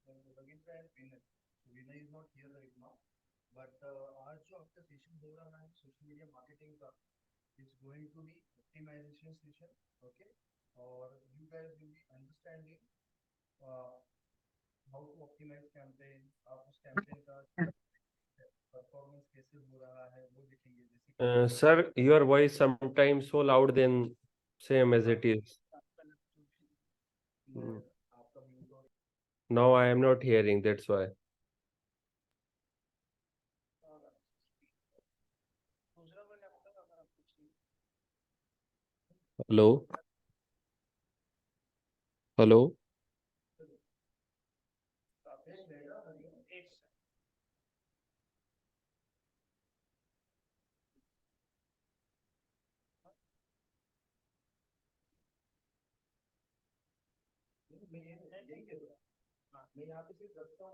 Ravindra and Vinay. Vinay is not here right now, but आज जो आपका सेशन हो रहा है सोशल मीडिया मार्केटिंग का, it's going to be optimization session. Okay. और you guys will be understanding how to optimize campaign. आप उस कैंपेन का परफॉर्मेंस कैसे हो रहा है वो देखेंगे. जैसे कि Sir, your voice sometimes so loud than same as it is. Mm. आपका म्यूट और Now I am not hearing, that's why. दूसरा वाला आपका अगर आप कुछ Hello? Hello? एक रहेगा. एक मैं यही कह रहा हूँ. हाँ, मैं यहाँ पे सिर्फ रखता हूँ.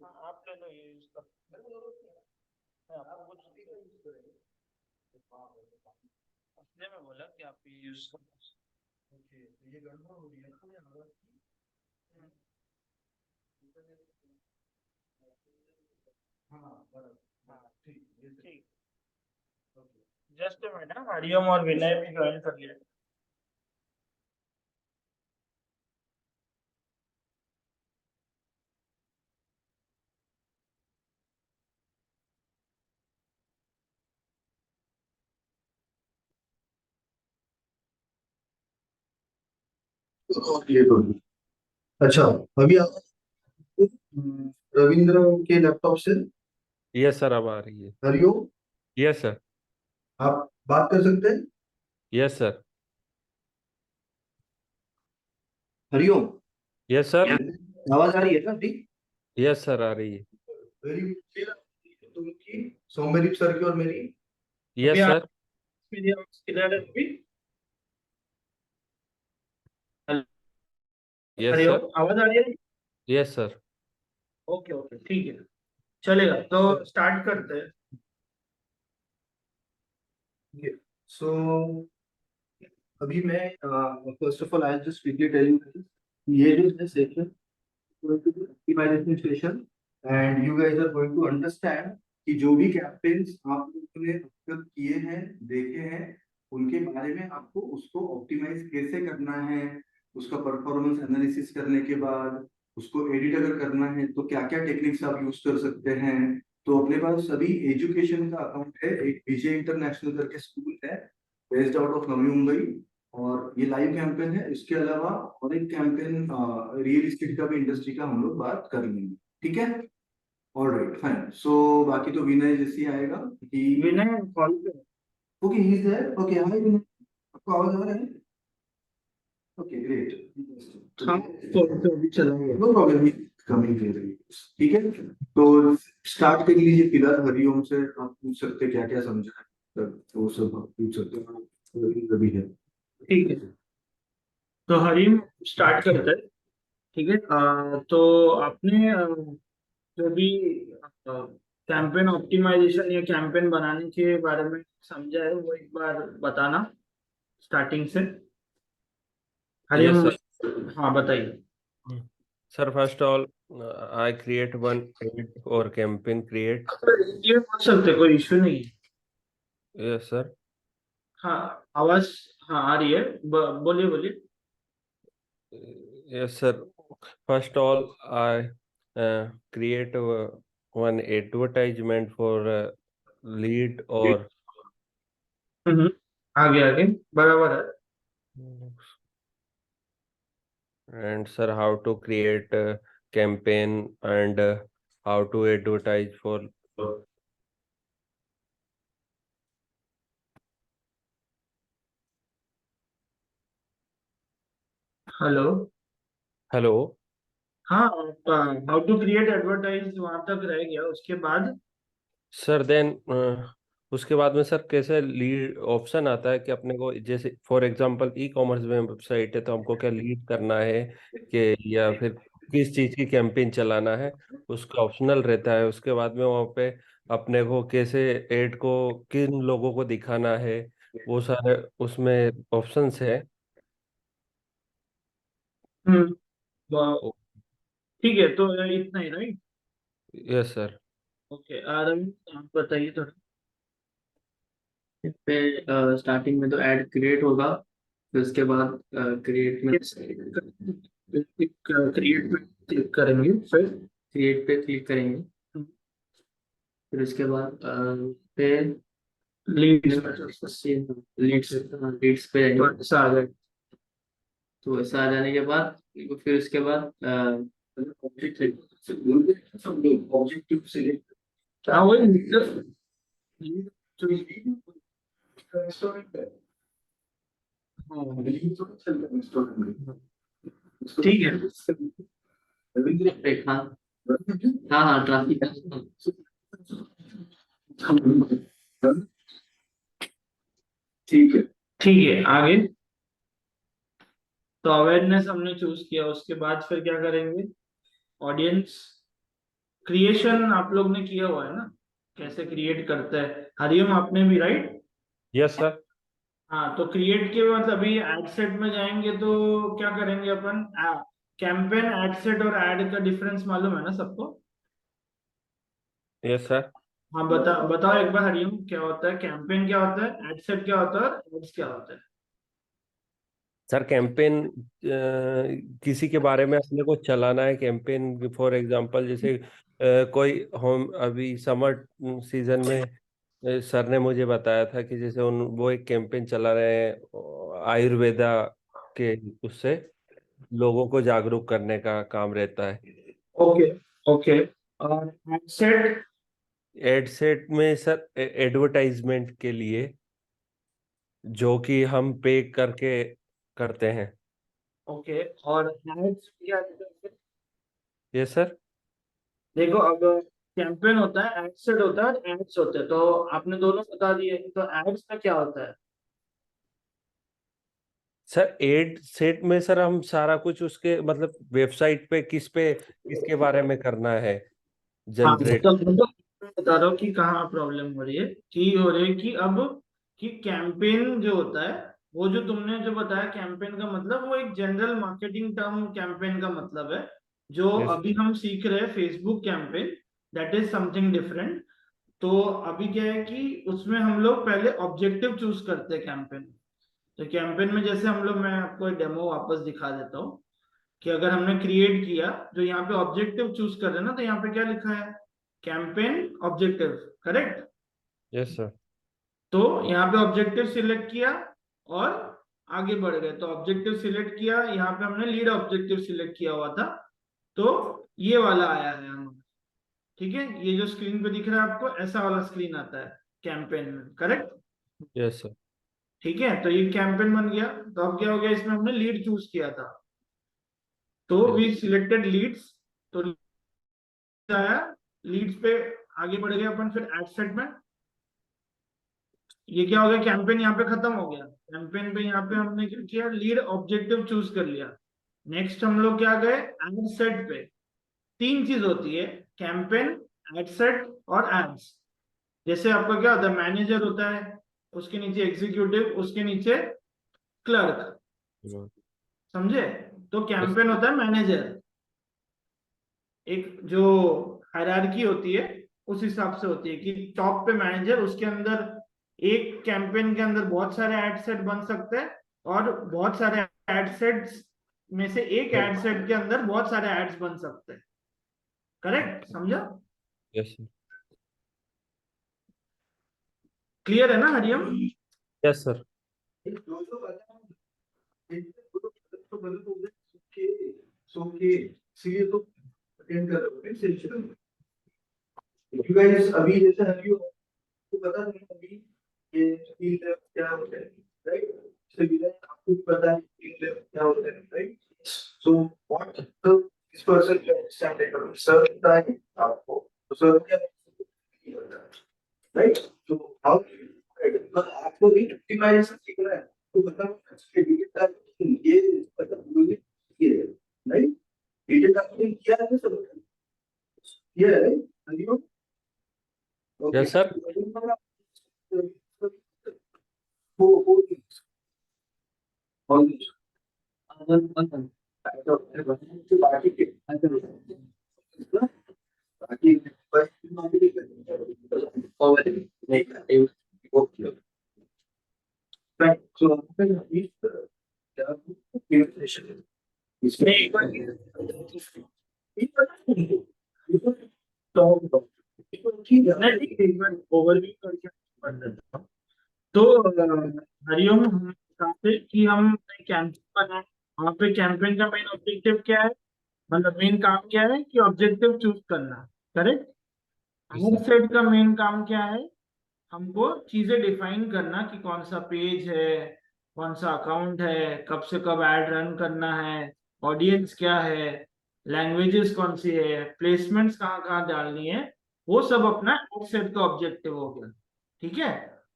हाँ, आप ले लो ये यूज कर. मेरे को जरूरत नहीं है. मैं आपको कुछ का यूज करेंगे. इसलिए मैं बोला कि आप ये यूज करो. ओके, तो ये गड़बड़ हो रही है ना. मैं आवाज की हाँ बराबर. हाँ ठीक. ये ठीक. Okay. Just a minute. Hariom और विनय भी ज्वाइन कर लिया. ये तो अच्छा. अभी आप रविंद्र के लैपटॉप से. Yes, sir, अब आ रही है. हरिओम. Yes, sir. आप बात कर सकते हैं. Yes, sir. Hariom. Yes, sir. आवाज आ रही है ना अभी. Yes, sir, आ रही है. मेरी तुमकी सौम्यदीप सर की और मेरी. अभी Yes, आप sir. मेरी आवाज क्लियर है अभी. Yes, Hariom, sir. आवाज आ रही है. Yes, sir. ओके ओके ठीक है. चलेगा तो स्टार्ट करते हैं. सो अभी मैं first of all I just quickly tell you ये जो है session going to be optimization session, and you guys are going to understand कि जो भी कैंपेन्स आप लोगों ने अब तक किए हैं देखे हैं उनके बारे में आपको उसको ऑप्टिमाइज कैसे करना है. उसका परफॉर्मेंस एनालिसिस करने के बाद उसको एडिट अगर करना है तो क्या क्या टेक्निक्स आप यूज कर सकते हैं. तो अपने पास सभी एजुकेशन का अकाउंट है. एक विजय इंटरनेशनल करके स्कूल है based out of Navi Mumbai, और ये लाइव कैंपेन है. इसके अलावा और एक कैंपेन रियल एस्टेट का भी इंडस्ट्री का हम लोग बात कर लेंगे. ठीक है. Alright fine. सो बाकी तो विनय जैसे आएगा कि विनय कॉल पे. Okay he is there. Okay hi Vinay, आपको आवाज आ रहा है. Okay great. हाँ तो अभी चलाएंगे. No problem. कमिंग फिर. ठीक है. तो स्टार्ट कर लीजिए. फिलहाल हरिओम से आप पूछ सकते हैं क्या क्या समझा है तो वो सब आप पूछ सकते हैं. अभी है. ठीक है. तो हरीम स्टार्ट करते हैं. ठीक है. तो आपने जो भी कैंपेन ऑप्टिमाइजेशन या कैंपेन बनाने के बारे में समझा है वो एक बार बताना स्टार्टिंग से. Yes, हरीम. sir. हाँ बताइए. Sir, first of all, I create one ad or campaign create. ये बोल सकते हैं, कोई इश्यू नहीं है. Yes, sir. हाँ आवाज. हाँ आ रही है. बोलिए बोलिए. Yes, sir. First of all, I create one advertisement for lead or हम्म. आगे आगे बराबर है. and sir, how to create a campaign and how to advertise for. Hello. Hello. हाँ. हाउ टू क्रिएट एडवर्टाइज वहां तक रह गया. उसके बाद सर देन उसके बाद में सर कैसे लीड ऑप्शन आता है कि अपने को जैसे फॉर एग्जांपल ई कॉमर्स में वेबसाइट है तो हमको क्या लीड करना है कि या फिर किस चीज की कैंपेन चलाना है उसका ऑप्शनल रहता है. उसके बाद में वहाँ पे अपने को कैसे एड को किन लोगों को दिखाना है वो सारे उसमें ऑप्शंस है. हम्म. वाह, ओ- ठीक है, तो इतना ही right. Yes sir. Okay, Ravi आप बताइए थोड़ा। पे स्टार्टिंग में तो ऐड क्रिएट होगा, फिर उसके बाद क्रिएट में क्रिएट पे क्लिक करेंगे, फिर क्रिएट पे क्लिक करेंगे, फिर उसके बाद पे लीड्स लीड्स लीड्स पे जाएंगे, ऐसा आ जाएगा। तो ऐसा आ जाने के बाद फिर उसके बाद ऑब्जेक्टिव सिलेक्ट, हाँ वही लीड तो रेस्टोरेंट है। हाँ लीड तो चल रहा है रेस्टोरेंट, ठीक है। हाँ हाँ हाँ ट्रैफिक, ठीक है। ठीक है, आगे तो अवेयरनेस हमने चूज किया, उसके बाद फिर क्या करेंगे? ऑडियंस क्रिएशन आप लोग ने किया हुआ है ना, कैसे क्रिएट करते हैं, हरिओम आपने भी राइट? Yes sir. हाँ, तो क्रिएट के बाद अभी एड सेट में जाएंगे तो क्या करेंगे अपन? कैंपेन, एड सेट और एड का डिफरेंस मालूम है ना सबको? Yes sir. हाँ बताओ एक बार हरिओम, क्या होता है कैंपेन, क्या होता है एड सेट, क्या होता है और एड्स क्या होता है? सर कैंपेन किसी के बारे में अपने को चलाना है। कैंपेन फॉर एग्जांपल जैसे कोई हम अभी समर सीजन में सर ने मुझे बताया था कि जैसे वो एक कैंपेन चला रहे हैं आयुर्वेदा के, उससे लोगों को जागरूक करने का काम रहता है। ओके ओके, और एड सेट? एड सेट में सर एडवर्टाइजमेंट के लिए जो कि हम पे करके करते हैं। ओके, और एड्स क्या होता है? ये सर। देखो अब कैंपेन होता है, एड सेट होता है और एड्स होते हैं, तो आपने दोनों बता दिए, तो एड्स में क्या होता है? सर एड सेट में सर हम सारा कुछ उसके मतलब वेबसाइट पे किसके बारे में करना है हाँ जनरेट। तो मैं बता रहा हूँ कि कहाँ प्रॉब्लम हो रही है, कि हो रही है कि अब कि कैंपेन जो होता है, वो जो तुमने जो बताया कैंपेन का मतलब, वो एक जनरल मार्केटिंग टर्म कैंपेन का मतलब है। जो यस। अभी हम सीख रहे हैं Facebook campaign, that is something different. तो अभी क्या है कि उसमें हम लोग पहले ऑब्जेक्टिव चूज करते हैं कैंपेन। तो कैंपेन में जैसे हम लोग, मैं आपको एक डेमो वापस दिखा देता हूँ, कि अगर हमने क्रिएट किया, जो यहाँ पे ऑब्जेक्टिव चूज कर रहे हैं ना, तो यहाँ पे क्या लिखा है? Campaign objective, correct? Yes sir. तो यहाँ पे ऑब्जेक्टिव सिलेक्ट किया और आगे बढ़ गए, तो ऑब्जेक्टिव सिलेक्ट किया, यहाँ पे हमने लीड ऑब्जेक्टिव सिलेक्ट किया हुआ था, तो ये वाला आया है हमारा। ठीक है, ये जो स्क्रीन पे दिख रहा है आपको, ऐसा वाला स्क्रीन आता है कैंपेन में, करेक्ट? Yes sir. ठीक है, तो ये कैंपेन बन गया। तो अब क्या हो गया, इसमें हमने लीड चूज किया था, तो वी सिलेक्टेड लीड्स, तो आया लीड्स पे, आगे बढ़ गए अपन फिर एड सेट में। ये क्या हो गया, कैंपेन यहाँ पे खत्म हो गया। कैंपेन पे यहाँ पे हमने क्या किया, लीड ऑब्जेक्टिव चूज कर लिया। नेक्स्ट हम लोग क्या गए, एड सेट पे। तीन चीज होती है, कैंपेन, एड सेट और एड्स। जैसे आपका क्या होता है, मैनेजर होता है, उसके नीचे एग्जीक्यूटिव, उसके नीचे क्लर्क, समझे? तो यस। कैंपेन होता है मैनेजर, एक जो हायरार्की होती है उस हिसाब से होती है कि टॉप पे मैनेजर, उसके अंदर एक कैंपेन के अंदर बहुत सारे एड सेट बन सकते हैं, और बहुत सारे एड सेट्स में से एक एड सेट के अंदर बहुत सारे एड्स बन सकते हैं, करेक्ट? समझा? यस। क्लियर है ना हरियम? Yes sir. जो जो बता तो गलत हो गया, सो के इसलिए तो अटेंड कर रहे हो सेशन। यू गाइस अभी जैसे अभी आपको पता नहीं अभी ये फील्ड क्या होता है, राइट? सो ये आपको पता है फील्ड क्या होता है, right? So what the this person can understand it, sir पता है आपको, तो सर क्या होता है, राइट? तो हाउ आपको भी ऑप्टिमाइजेशन सीखना है, तो मतलब ये मतलब मुझे ये राइट, डिजिटल मार्केटिंग किया है सब, किया है राइट? Okay, yes sir. वो ओवरव्यू करके पढ़ लेता हूँ। तो हरिओम, हम कहा थे कि हम कैंपेन बनाए। वहाँ पे कैंपेन का मेन ऑब्जेक्टिव क्या है, मतलब मेन काम क्या है कि ऑब्जेक्टिव चूज करना। करेक्ट। Yes, sir. सेट का मेन काम क्या है, हमको चीजें डिफाइन करना कि कौन सा पेज है, कौन सा अकाउंट है, कब से कब ऐड रन करना है, ऑडियंस क्या है, लैंग्वेजेस कौन सी है, प्लेसमेंट्स कहाँ कहाँ डालनी है, वो सब अपना एड सेट का ऑब्जेक्टिव हो गया। ठीक है।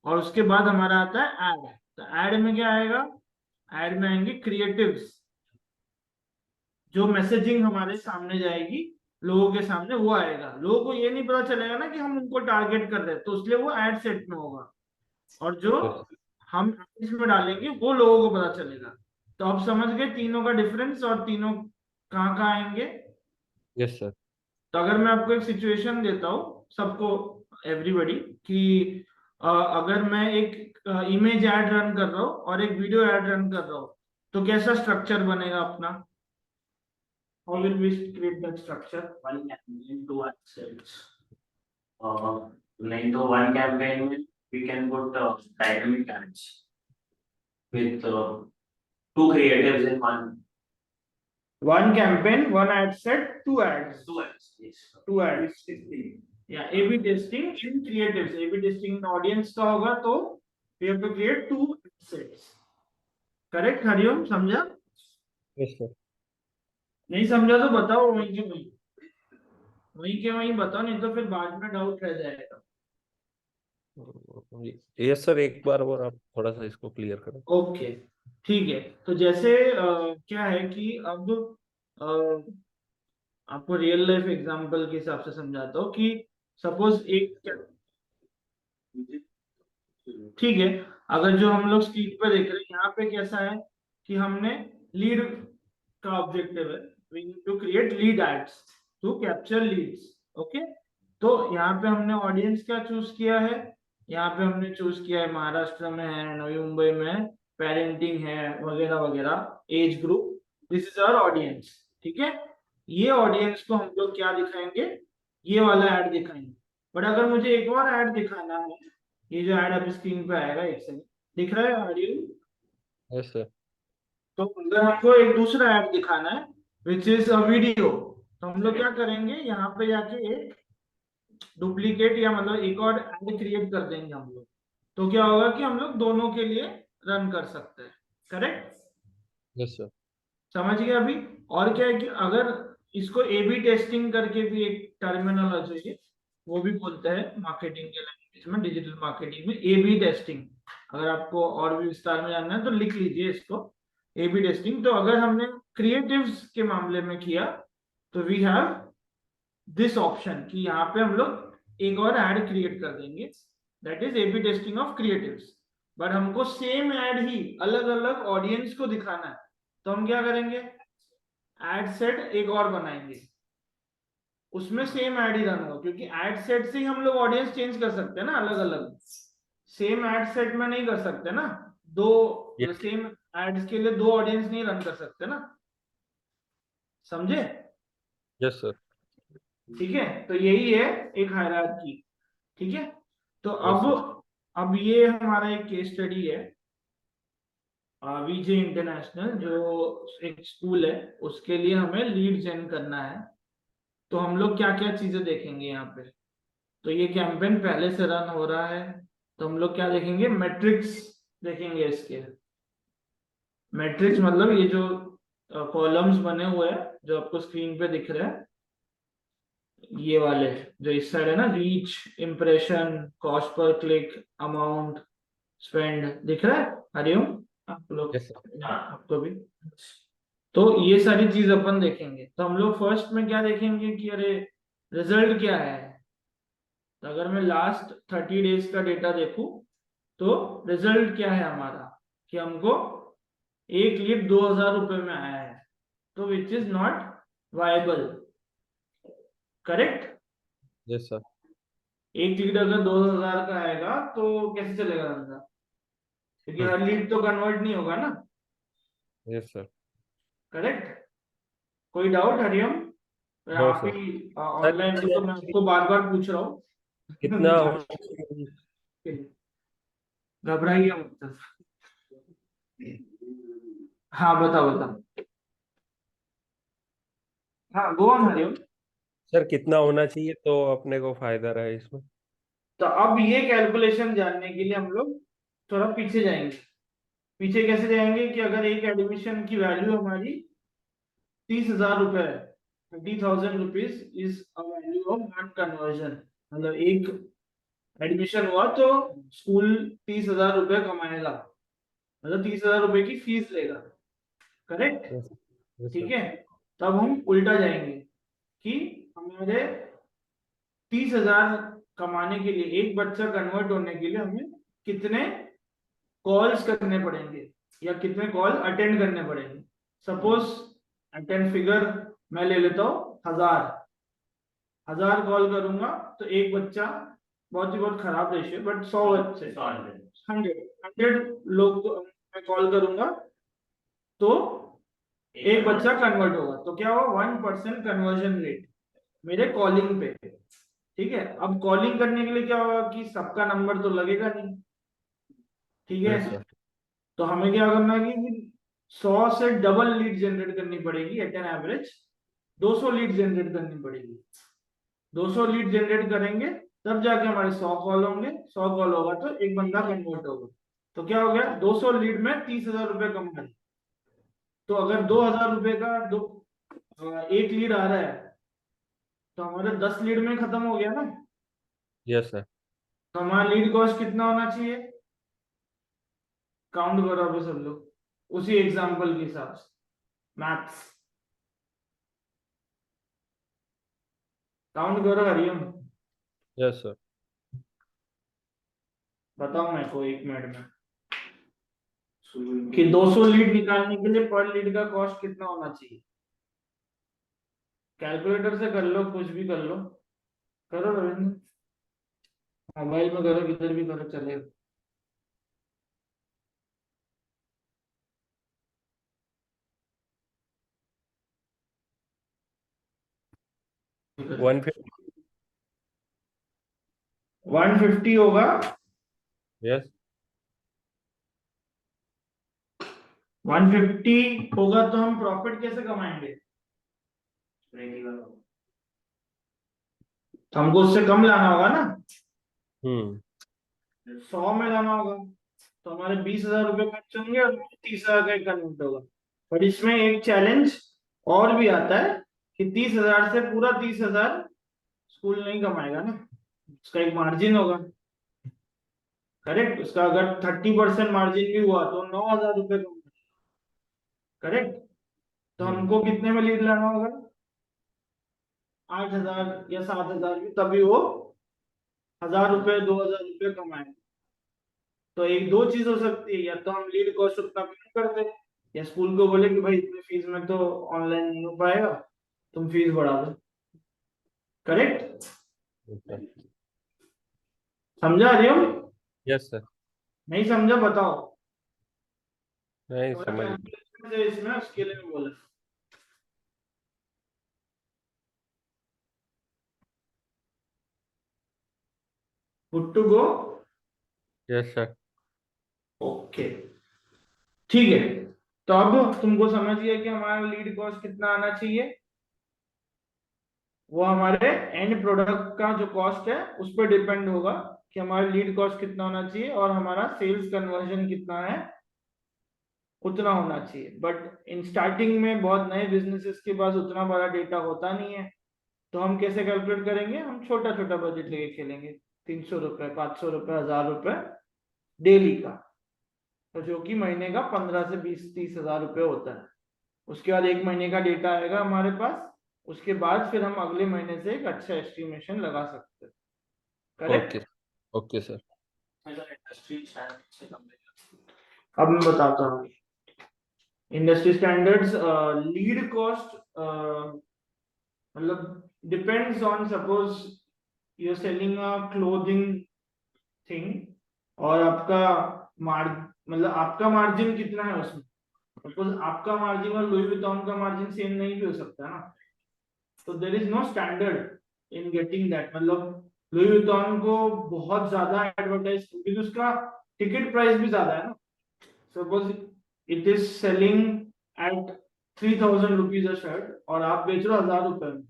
और उसके बाद हमारा आता है ऐड। तो ऐड में क्या आएगा, ऐड में आएंगे क्रिएटिव्स, जो मैसेजिंग हमारे सामने जाएगी लोगों के सामने वो आएगा। लोगों को ये नहीं पता चलेगा ना कि हम उनको टारगेट कर रहे हैं, तो इसलिए वो एड सेट में होगा। और जो Yes, हम इसमें डालेंगे वो लोगों को पता चलेगा। तो आप समझ गए तीनों का डिफरेंस और तीनों कहाँ कहाँ आएंगे। yes, sir. तो अगर मैं आपको एक सिचुएशन देता हूँ सबको, एवरीबॉडी, कि अगर मैं एक इमेज ऐड रन कर रहा हूँ और एक वीडियो ऐड रन कर रहा हूँ, तो कैसा स्ट्रक्चर बनेगा अपना। How will we create that structure? One campaign, two assets. Like the one campaign, we can put dynamic ads with two creatives in one. One campaign, one ad set, two ads. Two ads, yes. Two ads. Yeah, A/B testing in creatives. A/B testing in audience का होगा तो we have to create two sets. Correct, Hariom, समझा? Yes, sir. नहीं समझा तो बताओ, वहीं के वहीं बताओ, नहीं तो फिर बाद में डाउट रह जाएगा। यस सर, एक बार और आप थोड़ा सा इसको क्लियर करें। ओके, ठीक है। तो जैसे क्या है कि अब आपको रियल लाइफ एग्जांपल के हिसाब से समझाता हूँ कि सपोज एक, ठीक है, अगर जो हम लोग स्क्रीन पे देख रहे हैं यहाँ पे कैसा है कि हमने लीड का ऑब्जेक्टिव है, we need to create lead ads to capture leads. Okay. तो यहाँ पे हमने ऑडियंस क्या चूज किया है, यहाँ पे हमने चूज किया है महाराष्ट्र में है, नवी मुंबई में है, पेरेंटिंग है, वगैरह वगैरह, age group, this is our audience. ठीक है। ये ऑडियंस को हम लोग क्या दिखाएंगे, ये वाला ऐड दिखाएंगे। बट अगर मुझे एक और ऐड दिखाना है, ये जो ऐड अभी स्क्रीन पे आएगा, एक सेकंड, दिख रहा है ऑडियो। Yes sir. तो अगर हमको एक दूसरा ऐड दिखाना है विच इज अ वीडियो, तो हम लोग क्या करेंगे, यहाँ पे जाके एक डुप्लीकेट या मतलब एक और ऐड क्रिएट कर देंगे हम लोग। तो क्या होगा कि हम लोग दोनों के लिए रन कर सकते हैं। करेक्ट। Yes sir. समझ गए अभी। और क्या है कि अगर इसको ए बी टेस्टिंग करके भी एक टर्मिनोलॉजी है, वो भी बोलते हैं मार्केटिंग के लैंग्वेज में, डिजिटल मार्केटिंग में, ए बी टेस्टिंग। अगर आपको और भी विस्तार में जानना है तो लिख लीजिए इसको, ए बी टेस्टिंग। तो अगर हमने क्रिएटिव्स के मामले में किया तो वी हैव दिस ऑप्शन कि यहाँ पे हम लोग एक और ऐड क्रिएट कर देंगे, that is A B testing of creatives. But हमको सेम ऐड ही अलग अलग ऑडियंस को दिखाना है, तो हम क्या करेंगे, एड सेट एक और बनाएंगे, उसमें सेम ऐड ही रन होगा, क्योंकि एड सेट से ही हम लोग ऑडियंस चेंज कर सकते हैं ना, अलग अलग। सेम एड सेट में नहीं कर सकते ना, दो सेम एड्स के लिए दो ऑडियंस नहीं रन कर सकते ना, समझे? Yes sir. ठीक है। तो यही है एक हायरार्की। ठीक है। तो अब ये हमारा एक केस स्टडी है, वीजे इंटरनेशनल जो एक स्कूल है, उसके लिए हमें लीड जेन करना है। तो हम लोग क्या क्या चीजें देखेंगे यहाँ पे। तो ये कैंपेन पहले से रन हो रहा है, तो हम लोग क्या देखेंगे, मैट्रिक्स देखेंगे इसके। मैट्रिक्स मतलब ये जो कॉलम्स बने हुए हैं जो आपको स्क्रीन पे दिख रहे हैं, ये वाले जो इस साइड है ना, reach, impression, cost per click, amount, spend, दिख रहा है हरिओम आप लोग? Yes, sir. आपको भी। तो ये सारी चीज अपन देखेंगे। तो हम लोग फर्स्ट में क्या देखेंगे कि अरे रिजल्ट क्या है। तो अगर मैं लास्ट 30 डेज का डेटा देखूं तो रिजल्ट क्या है हमारा, कि हमको एक लीड 2000 रुपए में आया है। तो which is not viable, correct. Yes sir. एक लीड अगर 2000 का आएगा तो कैसे चलेगा धंधा, क्योंकि हर लीड तो कन्वर्ट नहीं होगा ना, यस सर। करेक्ट। कोई डाउट हरिओम? नो आप सर। ही ऑनलाइन तो मैं आपको बार बार पूछ रहा हूँ। कितना होना चाहिए? घबराइए मत। हाँ बताओ बताओ। हाँ गो ऑन हरिओम। सर कितना होना चाहिए तो अपने को फायदा रहे इसमें? तो अब ये कैलकुलेशन जानने के लिए हम लोग थोड़ा पीछे जाएंगे। पीछे कैसे जाएंगे कि अगर एक एडमिशन की वैल्यू हमारी 30,000 रुपए है, 30,000 rupees is a value of one conversion, मतलब एक एडमिशन हुआ तो स्कूल 30,000 रुपए कमाएगा, मतलब 30,000 रुपए की फीस लेगा, करेक्ट। यस यस ठीक सर। है, तब हम उल्टा जाएंगे कि हमारे 30,000 कमाने के लिए एक बच्चा कन्वर्ट होने के लिए हमें कितने कॉल्स करने पड़ेंगे या कितने कॉल अटेंड करने पड़ेंगे। सपोज अटेंड फिगर मैं ले लेता हूँ 1000 कॉल करूंगा तो एक बच्चा, बहुत खराब रेशियो, बट 100 बच्चे 100 लोग को मैं कॉल करूंगा तो एक बच्चा कन्वर्ट होगा, तो क्या होगा 1% कन्वर्जन रेट मेरे कॉलिंग पे। ठीक है, अब कॉलिंग करने के लिए क्या होगा कि सबका नंबर तो लगेगा नहीं, ठीक यस है। सर। तो हमें क्या करना है कि 100 से डबल लीड जनरेट करनी पड़ेगी, at an average 200 lead generate करनी पड़ेगी। 200 लीड जनरेट करेंगे तब जाके हमारे 100 कॉल होंगे, 100 कॉल होगा तो एक बंदा कन्वर्ट होगा। तो क्या हो गया 200 लीड में 30,000 रुपए कमाए। तो अगर 2,000 रुपए का एक लीड आ रहा है तो हमारे 10 लीड में खत्म हो गया ना। Yes sir. तो हमारा लीड कॉस्ट कितना होना चाहिए, काउंट करो अभी सब लोग उसी एग्जांपल के हिसाब से, मैथ्स काउंट करो हरिओम। Yes sir. बताओ मेरे को 1 मिनट में कि 200 लीड निकालने के लिए पर लीड का कॉस्ट कितना होना चाहिए। कैलकुलेटर से कर लो, कुछ भी कर लो, करो रविंद्र, मोबाइल में करो, किधर भी करो चलेगा। वन 150 होगा। यस 150 होगा तो हम प्रॉफिट कैसे कमाएंगे, तो हमको उससे कम लाना होगा ना, 100 में लाना होगा। तो हमारे 20,000 रुपए खर्च होंगे और 30,000 का एक कन्वर्ट होगा। पर इसमें एक चैलेंज और भी आता है कि 30,000 से पूरा 30,000 स्कूल नहीं कमाएगा ना, उसका एक मार्जिन होगा, करेक्ट। उसका अगर 30% मार्जिन भी हुआ तो 9,000 रुपए कमाएगा, करेक्ट। तो हमको कितने में लीड लाना होगा, 8,000 या 7,000 भी, तभी वो 1,000 रुपए 2,000 रुपए कमाएगा। तो एक दो चीज हो सकती है, या तो हम लीड कॉस्ट उतना कम कर दें या स्कूल को बोले कि भाई इतने फीस में तो ऑनलाइन नहीं हो पाएगा, तुम फीस बढ़ा दो, करेक्ट। समझा हरिओम? Yes sir. नहीं समझा बताओ। नहीं थोड़ा समझ। calculation है इसमें, उसके लिए मैं बोला। Good to go? Yes sir. Okay ठीक है। तो अब तुमको समझ गया कि हमारा लीड कॉस्ट कितना आना चाहिए, वो हमारे एंड प्रोडक्ट का जो कॉस्ट है उस पर डिपेंड होगा कि हमारा लीड कॉस्ट कितना होना चाहिए और हमारा सेल्स कन्वर्जन कितना है उतना होना चाहिए। बट इन स्टार्टिंग में बहुत नए बिजनेसेस के पास उतना बड़ा डेटा होता नहीं है, तो हम कैसे कैलकुलेट करेंगे, हम छोटा छोटा बजट लेके खेलेंगे, 300 रुपए, 500 रुपए, 1,000 रुपए डेली का, तो जो कि महीने का 15 से 20-30 हजार रुपए होता है। उसके बाद एक महीने का डेटा आएगा हमारे पास, उसके बाद फिर हम अगले महीने से एक अच्छा एस्टिमेशन लगा सकते हैं, करेक्ट। Okay okay sir. अब मैं बताता हूँ इंडस्ट्री स्टैंडर्ड्स लीड कॉस्ट मतलब depends on suppose you are selling a clothing thing और आपका मतलब आपका मार्जिन कितना है उसमें। सपोज आपका मार्जिन और लुई विटॉन का मार्जिन सेम नहीं भी हो सकता ना, तो there is no standard in getting that. मतलब लुई विटॉन को बहुत ज्यादा एडवर्टाइज क्योंकि उसका टिकट प्राइस भी ज्यादा है ना। Suppose it is selling at 3000 rupees a shirt और आप बेच रहे हो 1000 रुपए में,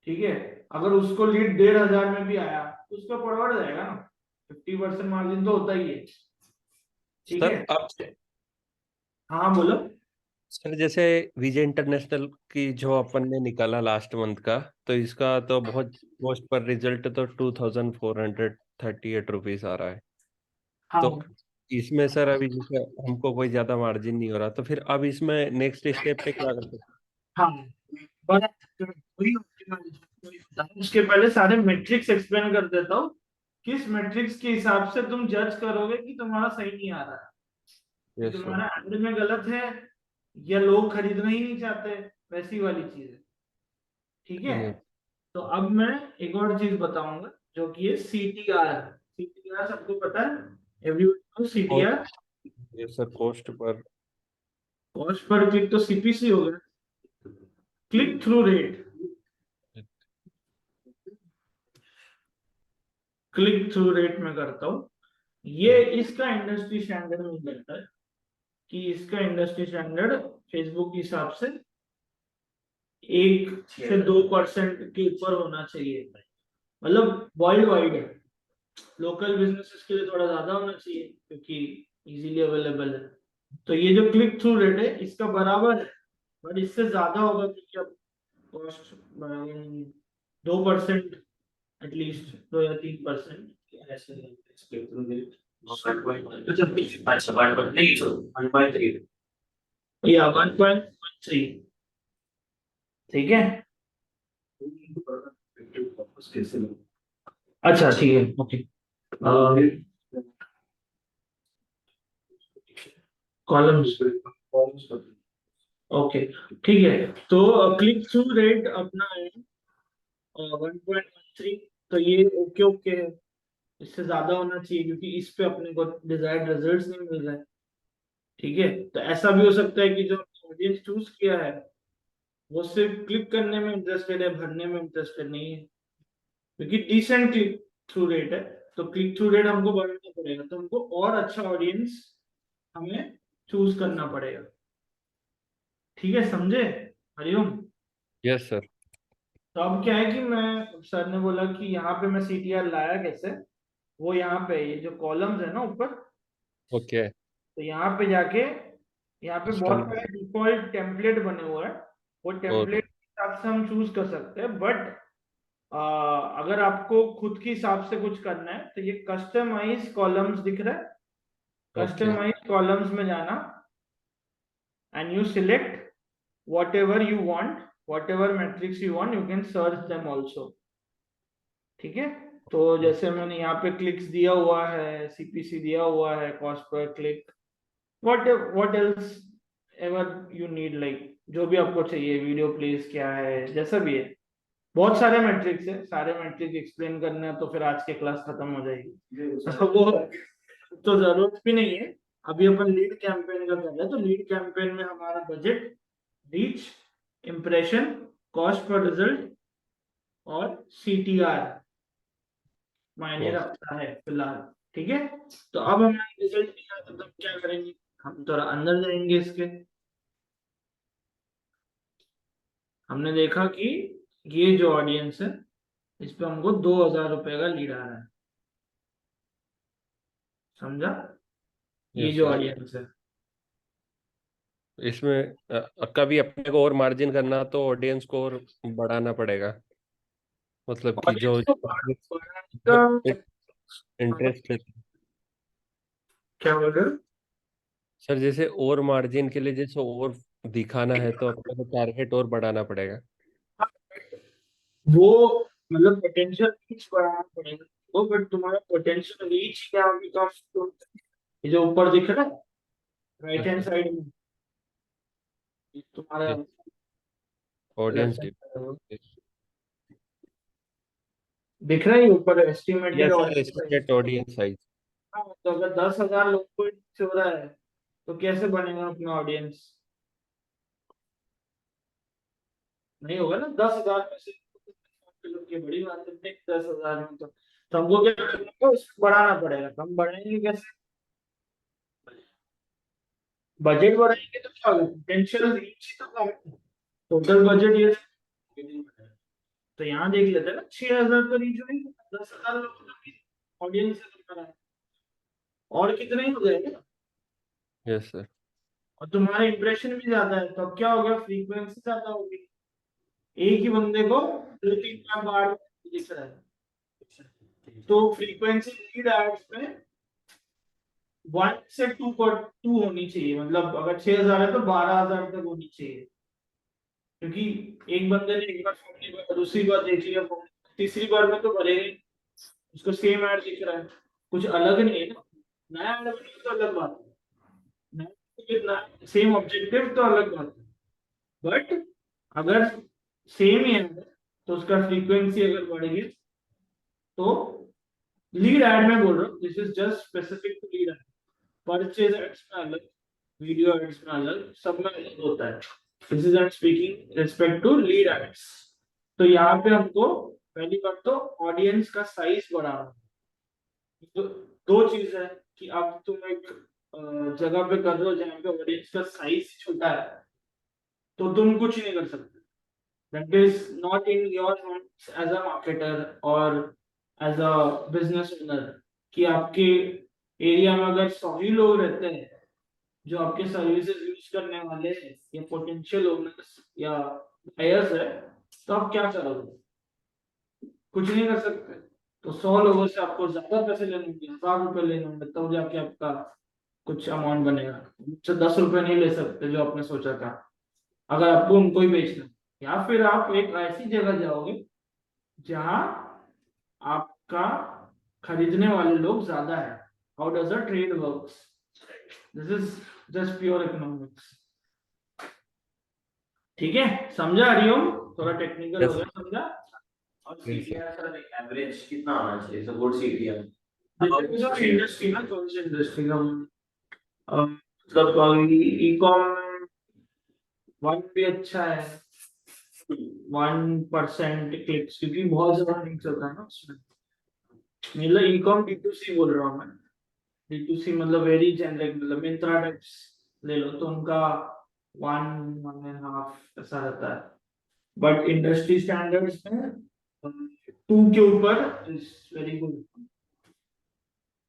ठीक है। अगर उसको लीड 1500 में भी आया तो उसका बढ़ जाएगा ना, 50% मार्जिन तो होता ही है, ठीक सर है। अब हाँ बोलो। सर जैसे विजय इंटरनेशनल की जो अपन ने निकाला लास्ट मंथ का, तो इसका तो बहुत कॉस्ट पर रिजल्ट तो 2438 रुपीज आ रहा है। हाँ तो इसमें सर अभी जैसे हमको कोई ज्यादा मार्जिन नहीं हो रहा, तो फिर अब इसमें नेक्स्ट स्टेप पे क्या कर सकते हैं? हाँ बड़ा वही optimization वही बता रहा हूँ। उसके पहले सारे मैट्रिक्स एक्सप्लेन कर देता हूँ, किस मैट्रिक्स के हिसाब से तुम जज करोगे कि तुम्हारा सही नहीं आ रहा है, कि यस सर। तुम्हारा एंड में गलत है या लोग खरीदना ही नहीं चाहते, वैसी वाली चीज है, ठीक है। यस तो अब मैं एक और चीज बताऊंगा जो कि है CTR। CTR सबको पता है, everyone CTR, yes sir, cost per cost per click, तो CPC हो गया, click through rate. Click through rate में करता हूँ, ये इसका इंडस्ट्री स्टैंडर्ड में मिलता है कि इसका इंडस्ट्री स्टैंडर्ड फेसबुक के हिसाब से 1 से 2% के ऊपर होना चाहिए। मतलब वर्ल्ड वाइड है, लोकल बिजनेसेस के लिए थोड़ा ज्यादा होना चाहिए क्योंकि इजीली अवेलेबल है। तो ये जो क्लिक थ्रू रेट है इसका बराबर है, बट इससे ज्यादा होगा क्योंकि अब कॉस्ट 2% एटलीस्ट 2 या 3% ऐसे अच्छा 1.3 1.3 या 1.3, ठीक है। अच्छा ठीक है, ओके। कॉलम्स, ओके ठीक है। तो क्लिक थ्रू रेट अपना है 1.13, तो ये ओके ओके है, इससे ज्यादा होना चाहिए क्योंकि इस पे अपने को डिजायर्ड रिजल्ट्स नहीं मिल रहे हैं, ठीक है। तो ऐसा भी हो सकता है कि जो ऑडियंस चूज किया है वो सिर्फ क्लिक करने में इंटरेस्टेड है, भरने में इंटरेस्टेड नहीं है, क्योंकि डिसेंट क्लिक थ्रू रेट है। तो क्लिक थ्रू रेट हमको बढ़ाना पड़ेगा, तो हमको और अच्छा ऑडियंस हमें चूज करना पड़ेगा, ठीक है, समझे। हरिओम। Yes sir. तो अब क्या है कि मैं, सर ने बोला कि यहाँ पे मैं CTR लाया कैसे, वो यहाँ पे ये जो कॉलम्स है ना ऊपर, ओके। तो यहाँ पे जाके यहाँ पे बहुत कस्टम सारे डिफॉल्ट टेम्पलेट बने हुए हैं, वो और टेम्पलेट के हिसाब से हम चूज कर सकते हैं। बट अगर आपको खुद के हिसाब से कुछ करना है तो ये कस्टमाइज कॉलम्स दिख रहा है, ओके। कस्टमाइज कॉलम्स में जाना and you select whatever you want, whatever metrics you want, you can search them also, ठीक है। तो जैसे मैंने यहाँ पे क्लिक्स दिया हुआ है, CPC दिया हुआ है, cost per click, what else ever you need, like जो भी आपको चाहिए, वीडियो प्लेस क्या है, जैसा भी है, बहुत सारे मैट्रिक्स है, सारे मैट्रिक्स एक्सप्लेन करना है तो फिर आज की क्लास खत्म हो जाएगी वो तो जरूरत भी नहीं है। अभी अपन लीड कैंपेन का कर रहे हैं, तो लीड कैंपेन में हमारा budget, reach, impression, cost per result और CTR मायने रखता है फिलहाल, ठीक है। तो अब हमें रिजल्ट नहीं आता तब क्या करेंगे, हम थोड़ा अंदर जाएंगे इसके। हमने देखा कि ये जो ऑडियंस है इस पे हमको 2000 रुपए का लीड आ रहा है, समझा, ये यस जो सर। ऑडियंस है। इसमें कभी अपने को और मार्जिन करना तो ऑडियंस को और बढ़ाना पड़ेगा, मतलब कि जो ऑडियंस को बढ़ाने का इंटरेस्ट है। क्या बोल रहे हो? सर जैसे और मार्जिन के लिए जैसे और दिखाना है तो अपने को टारगेट और बढ़ाना पड़ेगा। वो मतलब पोटेंशियल रीच बढ़ाना पड़ेगा वो, बट तुम्हारा पोटेंशियल रीच क्या होगी, तो ये जो ऊपर दिख रहा है right yes hand sir. Side में, तुम्हारा ऑडियंस दिख रहा है ऊपर estimated yes sir, audience. Estimate audience size. तो अगर 10,000 लोग को हो रहा है तो कैसे बनेगा अपना ऑडियंस? नहीं होगा ना 10,000 में से लोग की बड़ी बात है। 10,000 में तो हमको क्या करना होगा, उसको बढ़ाना पड़ेगा। तो हम बढ़ाएंगे कैसे? बजट बढ़ाएंगे तो क्या होगा? पोटेंशियल रीच ही तो कम है। टोटल बजट ये, तो यहाँ देख लेते हैं ना 6,000 तो रीच हुई, 10,000 लोगों का ऑडियंस है, और कितने ही हो जाएंगे। Yes sir. और तुम्हारा इंप्रेशन भी ज्यादा है, तो अब क्या हो गया? फ्रीक्वेंसी ज्यादा होगी। एक ही बंदे को 2-3 बार दिख रहा है, तो फ्रीक्वेंसी लीड एड्स में 1 से 2 होनी चाहिए। मतलब अगर 6,000 है तो 12,000 तक होनी चाहिए, क्योंकि एक बंदे ने एक बार पहली बार, दूसरी बार देख लिया, तीसरी बार में तो भरेगा ही। उसको सेम ऐड दिख रहा है, कुछ अलग नहीं है ना। नया ऐड बनेगा तो अलग बात है, नया सेम ऑब्जेक्टिव तो अलग बात है। बट अगर सेम ही है तो उसका फ्रीक्वेंसी अगर बढ़ गई तो लीड एड में बोल रहा हूँ, this is just specific to lead ad. Purchase ads में अलग, वीडियो एड्स में अलग, सब में अलग होता है। This is I am speaking respect to lead ads. तो यहाँ पे हमको पहली बात तो ऑडियंस का साइज बढ़ाना है। तो दो चीज है कि अब तुम एक जगह पे कर रहे हो जहाँ पे ऑडियंस का साइज छोटा है, तो तुम कुछ नहीं कर सकते। That is not in your hands as a marketer or as a business owner कि आपके एरिया में अगर 100 ही लोग रहते हैं जो आपके सर्विसेज यूज करने वाले हैं या पोटेंशियल ओनर्स या बायर्स है, तो आप क्या करोगे? कुछ नहीं कर सकते। तो 100 लोगों से आपको ज्यादा पैसे लेने होंगे, 1,000 रुपए लेने होंगे, तब जाके आपका कुछ अमाउंट बनेगा। मुझसे 10 रुपए नहीं ले सकते जो आपने सोचा था, अगर आपको उनको ही बेचना। या फिर आप एक ऐसी जगह जाओगे जहां आपका खरीदने वाले लोग ज्यादा है। How does a trade works? This is just pure economics. ठीक है, समझा हरिओम? थोड़ा टेक्निकल हो Yes. गया, समझा? और CTR सर एवरेज कितना आना चाहिए? सो गुड CTR इंडस्ट्री ना, कौन सी इंडस्ट्री का मतलब ई कॉम 1 भी अच्छा है, 1% क्लिक्स, क्योंकि बहुत ज्यादा नहीं चलता है ना उसमें। मतलब ई कॉम D2C बोल रहा हूँ मैं। D2C मतलब वेरी जेनरिक, मतलब मिंत्रा टाइप्स ले लो तो उनका 1-1.5 ऐसा रहता है। बट इंडस्ट्री स्टैंडर्ड्स में 2 के ऊपर इज वेरी गुड,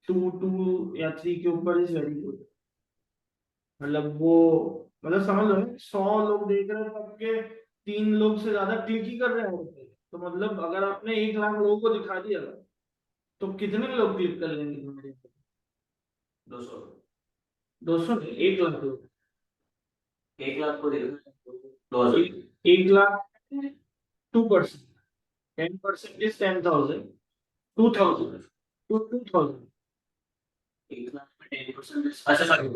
2 या 3 के ऊपर इज वेरी गुड। मतलब वो, मतलब समझ लो 100 लोग देख रहे हो तो आपके 3 लोग से ज्यादा क्लिक ही कर रहे हैं। तो मतलब अगर आपने 1 लाख लोगों को दिखा दिया तो कितने लोग क्लिक कर लेंगे तुम्हारे? 200 200 नहीं, 1 लाख लोग। 1 लाख को देखो 2,000 1 लाख 2%, 10% is 10,000, 2,000 to 2,000, 1 लाख में 10%। अच्छा सॉरी,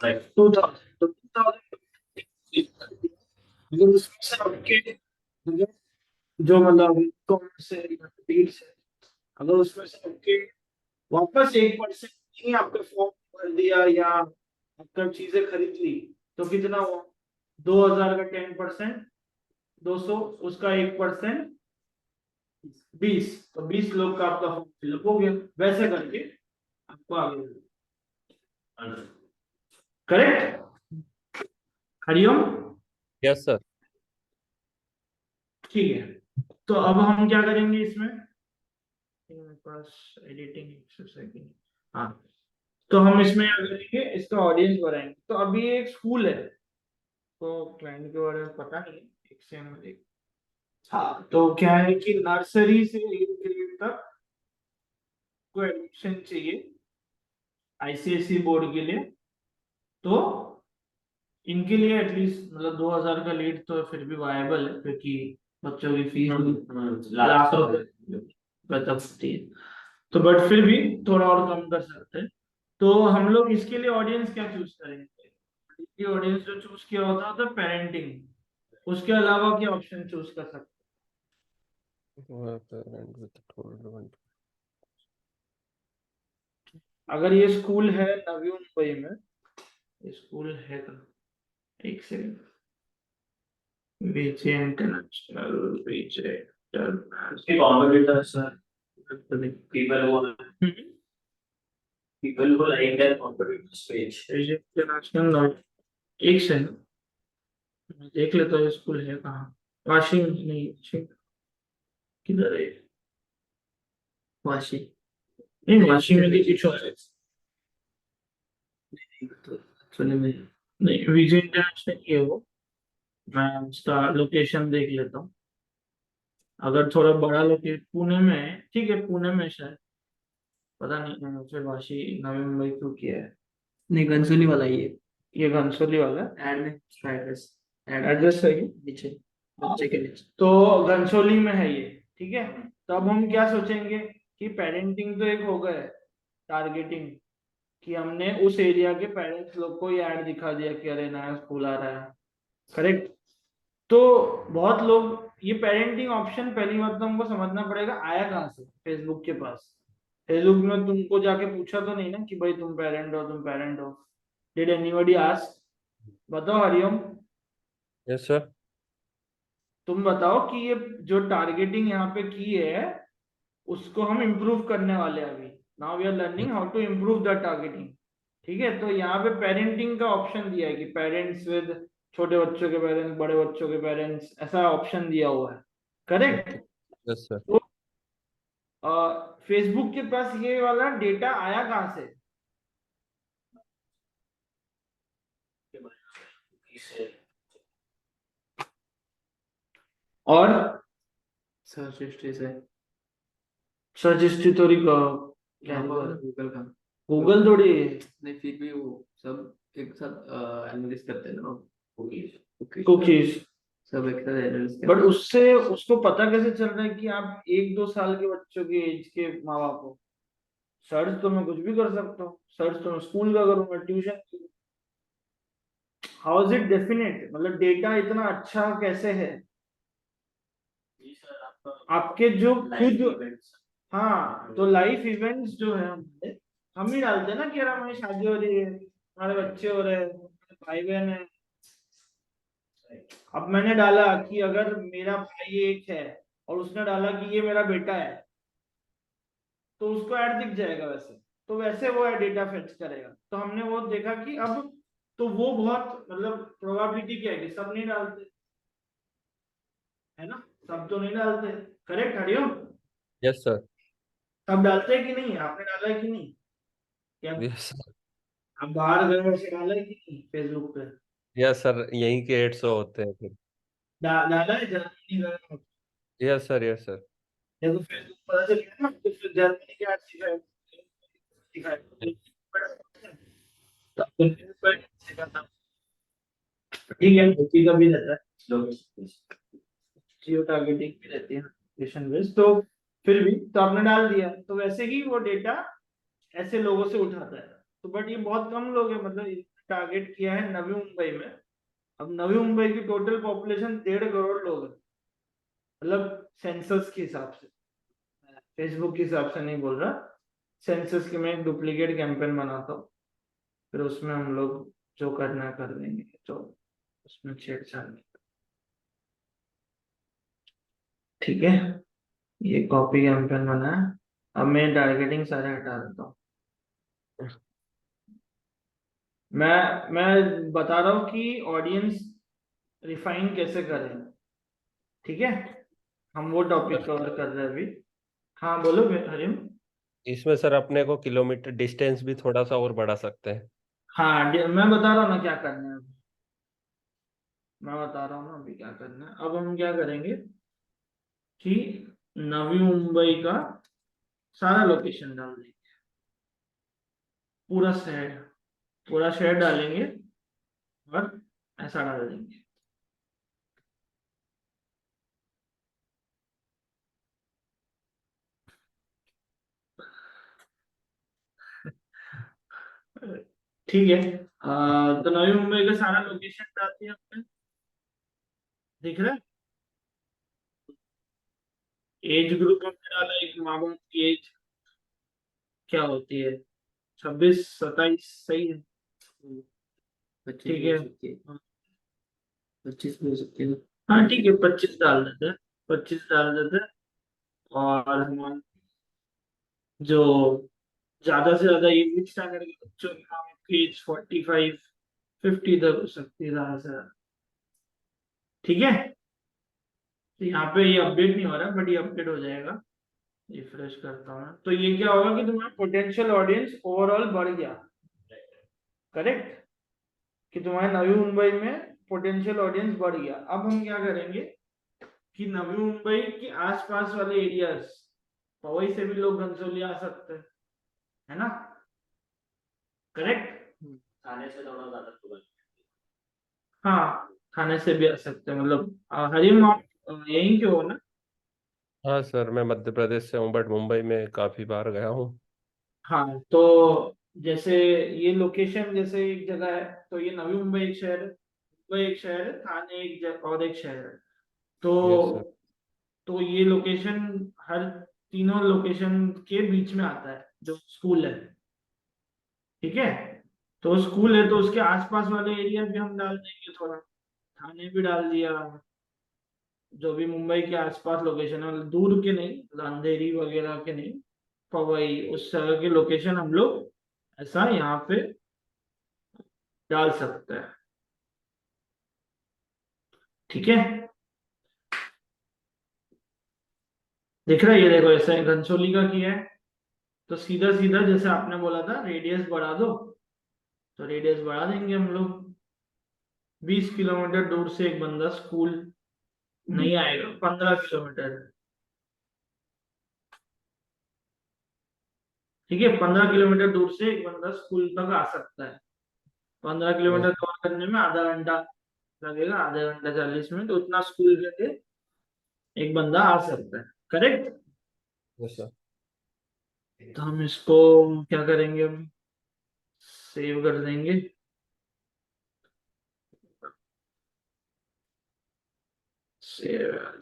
राइट 2,000 तो 2,000 अगर उसमें से आपके जो मतलब कॉमर्स से या रीड से, अगर उसमें से आपके वापस 1% ही आपका फॉर्म भर दिया या आपका चीजें खरीद ली, तो कितना हुआ? 2,000 का 10%, 200, उसका 1%, 20, तो 20 लोग का आपका फॉर्म फिलअप हो गया। वैसे करके आपको आगे, करेक्ट? हरिओम? Yes sir. ठीक है, तो अब हम क्या करेंगे इसमें? मेरे पास एडिटिंग एक्सरसाइज, हाँ, तो हम इसमें क्या करेंगे, इसका ऑडियंस बढ़ाएंगे। तो अभी एक स्कूल है, तो क्लाइंट के बारे में पता नहीं, एक से हम देख। हाँ, तो क्या है कि नर्सरी से 8th ग्रेड तक को एडमिशन चाहिए ICSE बोर्ड के लिए। तो इनके लिए एटलीस्ट मतलब 2,000 का लीड तो फिर भी वायबल है, क्योंकि बच्चों की फीस लाख रुपए तक होती है। तो बट फिर भी थोड़ा और कम कर सकते हैं। तो हम लोग इसके लिए ऑडियंस क्या चूज करेंगे? ऑडियंस जो चूज किया होता है तो पेरेंटिंग, उसके अलावा क्या ऑप्शन चूज कर सकते Parent with toddler. हैं? अगर ये स्कूल है नवी मुंबई में, ये स्कूल है का, एक सेकंड, विजय इंटरनेशनल, विजय उसके competitors are people who like their competitors page. Vijay international, एक सेकंड मैं देख लेता हूँ ये स्कूल है कहाँ। वाशी में नहीं, किधर है ये? वाशी नहीं, वाशी में भी कुछ और है। नहीं, विजय इंटरनेशनल ही है वो। मैं उसका लोकेशन देख लेता हूँ। अगर थोड़ा बड़ा लोकेशन पुणे में है, ठीक है, पुणे में शायद, पता नहीं मैंने फिर वाशी नवी मुंबई क्यों किया है। नहीं घनसोली वाला ये घनसोली वाला ऐड में एड्रेस एड्रेस है ये। नीचे बच्चे के नीचे। तो घनसोली में है ये, ठीक है। तो अब हम क्या सोचेंगे कि पेरेंटिंग तो एक हो गए, टारगेटिंग, कि हमने उस एरिया के पेरेंट्स लोग को ये ऐड दिखा दिया कि अरे नया स्कूल आ रहा है, करेक्ट। तो बहुत लोग, ये पेरेंटिंग ऑप्शन पहली बात तो हमको समझना पड़ेगा आया कहाँ से, फेसबुक के पास। फेसबुक में तुमको जाके पूछा तो नहीं ना कि भाई तुम पेरेंट हो, तुम पेरेंट हो? Did anybody ask? बताओ हरिओम, Yes, sir. तुम बताओ कि ये जो टारगेटिंग यहाँ पे की है उसको हम इम्प्रूव करने वाले हैं अभी। Now we are learning how to improve the targeting, ठीक है। तो यहाँ पे पेरेंटिंग का ऑप्शन दिया है कि पेरेंट्स विद छोटे बच्चों के पेरेंट्स, बड़े बच्चों के पेरेंट्स, ऐसा ऑप्शन दिया हुआ है, करेक्ट। Yes, sir. तो फेसबुक के पास ये वाला डेटा आया कहाँ से? और सर्च हिस्ट्री से सर्च हिस्ट्री थोड़ी क्या गूगल का गूगल थोड़ी है। नहीं फिर भी वो सब एक साथ एनालिसिस करते हैं ना कुकीज, सब एक साथ एनालिसिस बट उससे उसको पता कैसे चल रहा है कि आप 1-2 साल के बच्चों के एज के माँ बाप हो? सर्च तो मैं कुछ भी कर सकता हूँ, सर्च तो मैं स्कूल का करूंगा, tuition. How is it definite, मतलब डेटा इतना अच्छा कैसे है? आपके जो खुद, हाँ, तो लाइफ इवेंट्स जो है हमारे, हम ही डालते हैं ना कि यार हमारी शादी हो रही है, हमारे बच्चे हो रहे हैं, भाई बहन है। अब मैंने डाला कि अगर मेरा भाई एक है और उसने डाला कि ये मेरा बेटा है, तो उसको ऐड दिख जाएगा वैसे, तो वैसे वो डेटा फेच करेगा। तो हमने वो देखा कि अब तो वो बहुत, मतलब प्रोबेबिलिटी क्या है कि सब नहीं डालते, है ना, सब तो नहीं डालते, करेक्ट हरिओम? Yes, sir. सब डालते हैं कि नहीं? आपने डाला है कि नहीं? क्या Yes, sir. आप बाहर गए वैसे डाला है कि नहीं फेसबुक पे? Yes, sir. यहीं के 800 होते हैं फिर. डाला है, जर्मनी गए हो? Yes, sir. Yes, sir. या तो फेसबुक पता चल गया ना तो फिर जर्मनी के ऐड दिखाए, तो आपको न्यूज़ पर दिखाता हूँ। ठीक है, उसी का भी रहता है, जियो टारगेटिंग भी रहती है लोकेशन बेस्ड। तो फिर भी तो आपने डाल दिया, तो वैसे ही वो डेटा ऐसे लोगों से उठाता है। तो बट ये बहुत कम लोग हैं, मतलब टारगेट किया है नवी मुंबई में। अब नवी मुंबई की टोटल पॉपुलेशन 1.5 करोड़ लोग है, मतलब सेंसस के हिसाब से, फेसबुक के हिसाब से नहीं बोल रहा, सेंसस के। मैं एक डुप्लीकेट कैंपेन बनाता हूँ, फिर उसमें हम लोग जो करना है कर लेंगे, तो उसमें छेड़छाड़ नहीं। ठीक है, ये कॉपी कैंपेन बना है। अब मैं टारगेटिंग सारे हटा देता हूँ। मैं बता रहा हूँ कि ऑडियंस रिफाइन कैसे करें, ठीक है। हम वो टॉपिक कवर कर रहे हैं अभी। हाँ बोलो हरिम। इसमें सर अपने को किलोमीटर डिस्टेंस भी थोड़ा सा और बढ़ा सकते हैं. हाँ मैं बता रहा हूँ ना क्या करना है अभी। मैं बता रहा हूँ ना अभी क्या करना है। अब हम क्या करेंगे कि नवी मुंबई का सारा लोकेशन डाल देंगे, पूरा शहर, पूरा शहर डालेंगे और ऐसा डाल देंगे। ठीक है, तो नवी मुंबई का सारा लोकेशन डाल दिया हमने, दिख रहा है। एज ग्रुप हमने डाला, एक माँ बाप की एज क्या होती है, 26-27 सही है। 25 ठीक भी हो है, सकती है, 25 भी हो सकती है। हाँ ठीक है, 25 डाल देते हैं, 25 डाल देते हैं। और हमारे जो ज्यादा से ज्यादा इंग्लिश स्टैंडर्ड के बच्चों की एज 45-50 तक हो सकती है ज्यादा से ज्यादा। ठीक है, तो यहाँ पे ये अपडेट नहीं हो रहा, बट ये अपडेट हो जाएगा। रिफ्रेश करता हूँ, तो ये क्या होगा कि तुम्हारा पोटेंशियल ऑडियंस ओवरऑल बढ़ गया। करेक्ट, कि तुम्हारे नवी मुंबई में पोटेंशियल ऑडियंस बढ़ गया। अब हम क्या करेंगे कि नवी मुंबई के आसपास वाले एरियाज, पवई से भी लोग घनसोली आ सकते हैं, है ना। करेक्ट, थाने से थोड़ा ज्यादा दूर है। हाँ थाने से भी आ सकते हैं, मतलब हरिम आप यहीं के हो ना। हाँ सर, मैं मध्य प्रदेश से हूँ बट मुंबई में काफी बार गया हूँ। हाँ तो जैसे ये लोकेशन जैसे एक जगह है, तो ये नवी मुंबई एक शहर है, मुंबई एक शहर है, थाने एक और एक शहर है। Yes sir. तो ये लोकेशन हर तीनों लोकेशन के बीच में आता है जो स्कूल है। ठीक है, तो स्कूल है तो उसके आसपास वाले एरिया भी हम डाल देंगे थोड़ा, थाने भी डाल दिया, जो भी मुंबई के आसपास लोकेशन है, मतलब दूर के नहीं, अंधेरी वगैरह के नहीं, पवई उस तरह के लोकेशन हम लोग ऐसा यहाँ पे डाल सकते हैं। ठीक है, दिख रहा है, ये देखो ऐसा घनसोली का किया है, तो सीधा सीधा जैसे आपने बोला था रेडियस बढ़ा दो, तो रेडियस बढ़ा देंगे हम लोग। 20 किलोमीटर दूर से एक बंदा स्कूल नहीं आएगा, 15 किलोमीटर। ठीक है, 15 किलोमीटर दूर से एक बंदा स्कूल तक आ सकता है। 15 किलोमीटर कवर करने में आधा घंटा लगेगा, आधा घंटा 40 मिनट, उतना स्कूल के लिए एक बंदा आ सकता है। Correct, yes sir. तो हम इसको क्या करेंगे, हम सेव कर देंगे। सेव,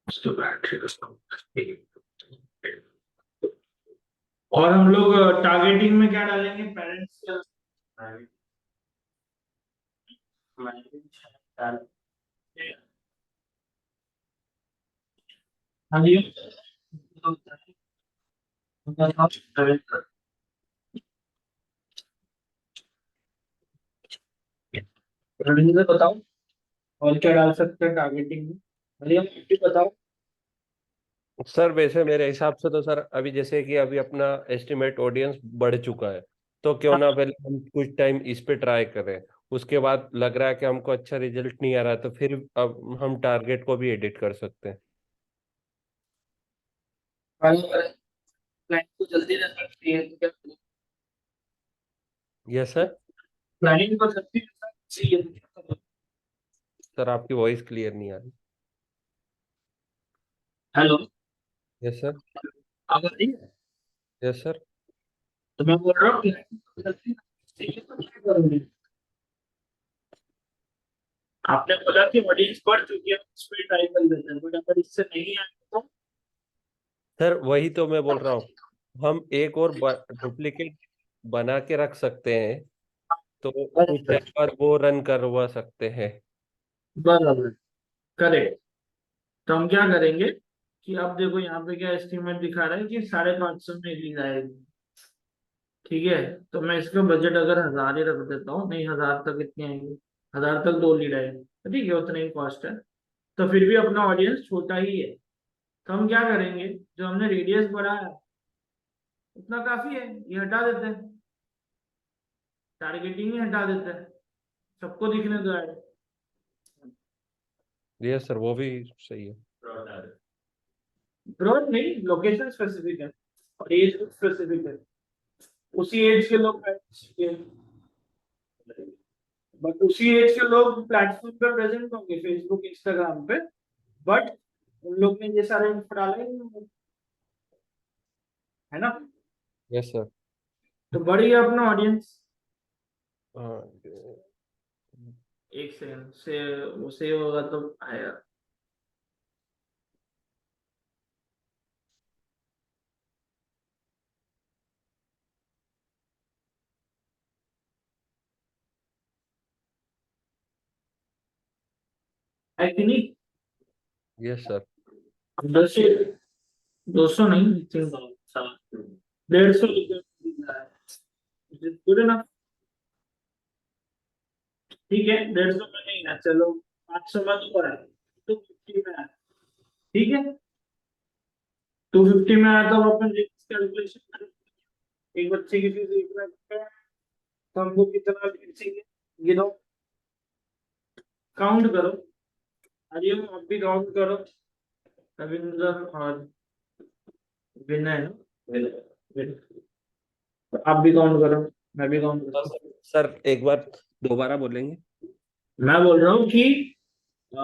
उसके बैटरी और हम लोग टारगेटिंग में क्या डालेंगे, पेरेंट्स के। हाँ जी, रविंद्र बताओ और क्या डाल सकते हैं टारगेटिंग में। हरियम आप भी बताओ। सर वैसे मेरे हिसाब से तो सर अभी जैसे कि अभी अपना एस्टिमेट ऑडियंस बढ़ चुका है, तो क्यों ना पहले हम कुछ टाइम इस पे ट्राई करें। उसके बाद लग रहा है कि हमको अच्छा रिजल्ट नहीं आ रहा, तो फिर अब हम टारगेट को भी एडिट कर सकते हैं। क्लाइंट को जल्दी रिजल्ट चाहिए तो क्या करें? Yes sir. क्लाइंट को जल्दी रिजल्ट चाहिए तो क्या करें? सर आपकी वॉइस क्लियर नहीं आ रही। Hello, yes sir. अब आ रही है? Yes sir. तो मैं बोल रहा हूँ क्लाइंट को जल्दी result चाहिए तो क्या करोगे? आपने बोला कि ऑडियंस बढ़ चुकी है, उस पर ट्राई कर देते हैं, बट अगर इससे नहीं आए तो सर वही तो मैं बोल रहा हूँ, हम एक और डुप्लीकेट बना के रख सकते हैं, तो कुछ बराबर, टाइम बाद वो रन करवा सकते हैं। बराबर, करेक्ट। तो हम क्या करेंगे कि अब देखो यहाँ पे क्या एस्टिमेट दिखा रहा है कि 550 में लीड आएगी। ठीक है, तो मैं इसका बजट अगर 1000 ही रख देता हूँ, नहीं 1000 तक इतनी आएंगी, 1000 तक 2 लीड आएगी, तो ठीक है उतना ही कॉस्ट है। तो फिर भी अपना ऑडियंस छोटा ही है, तो हम क्या करेंगे, जो हमने रेडियस बढ़ाया उतना काफी है, ये हटा देते हैं, टारगेटिंग ही हटा देते हैं, सबको दिखने दो ऐड। यस सर, वो भी सही है। ब्रॉड नहीं, लोकेशन स्पेसिफिक है और एज ग्रुप स्पेसिफिक है, उसी एज के लोग बट उसी एज के लोग प्लेटफॉर्म पे प्रेजेंट होंगे, फेसबुक इंस्टाग्राम पे, बट उन लोग ने ये सारे डाले ही नहीं। है ना? Yes sir. तो बढ़ गया अपना ऑडियंस। हाँ, एक सेकंड से वो सेव होगा तो आएगा। है कि नहीं? Yes sir. 200, 200 नहीं, 150 गुड ना? ठीक है, 150 में नहीं ना, चलो 500 में तो है, 250 में है। ठीक है, 250 में आया तो अपन कैलकुलेशन करेंगे। एक बच्चे की फीस 1 लाख रुपए है, तो हमको कितना लीड चाहिए? गिनो, काउंट करो। हरिओम आप भी काउंट करो। रविंद्र और विनय है ना? विनय। तो आप भी काउंट करो, मैं भी काउंट करता हूँ। सर एक बार दोबारा बोलेंगे? मैं बोल रहा हूँ कि अ,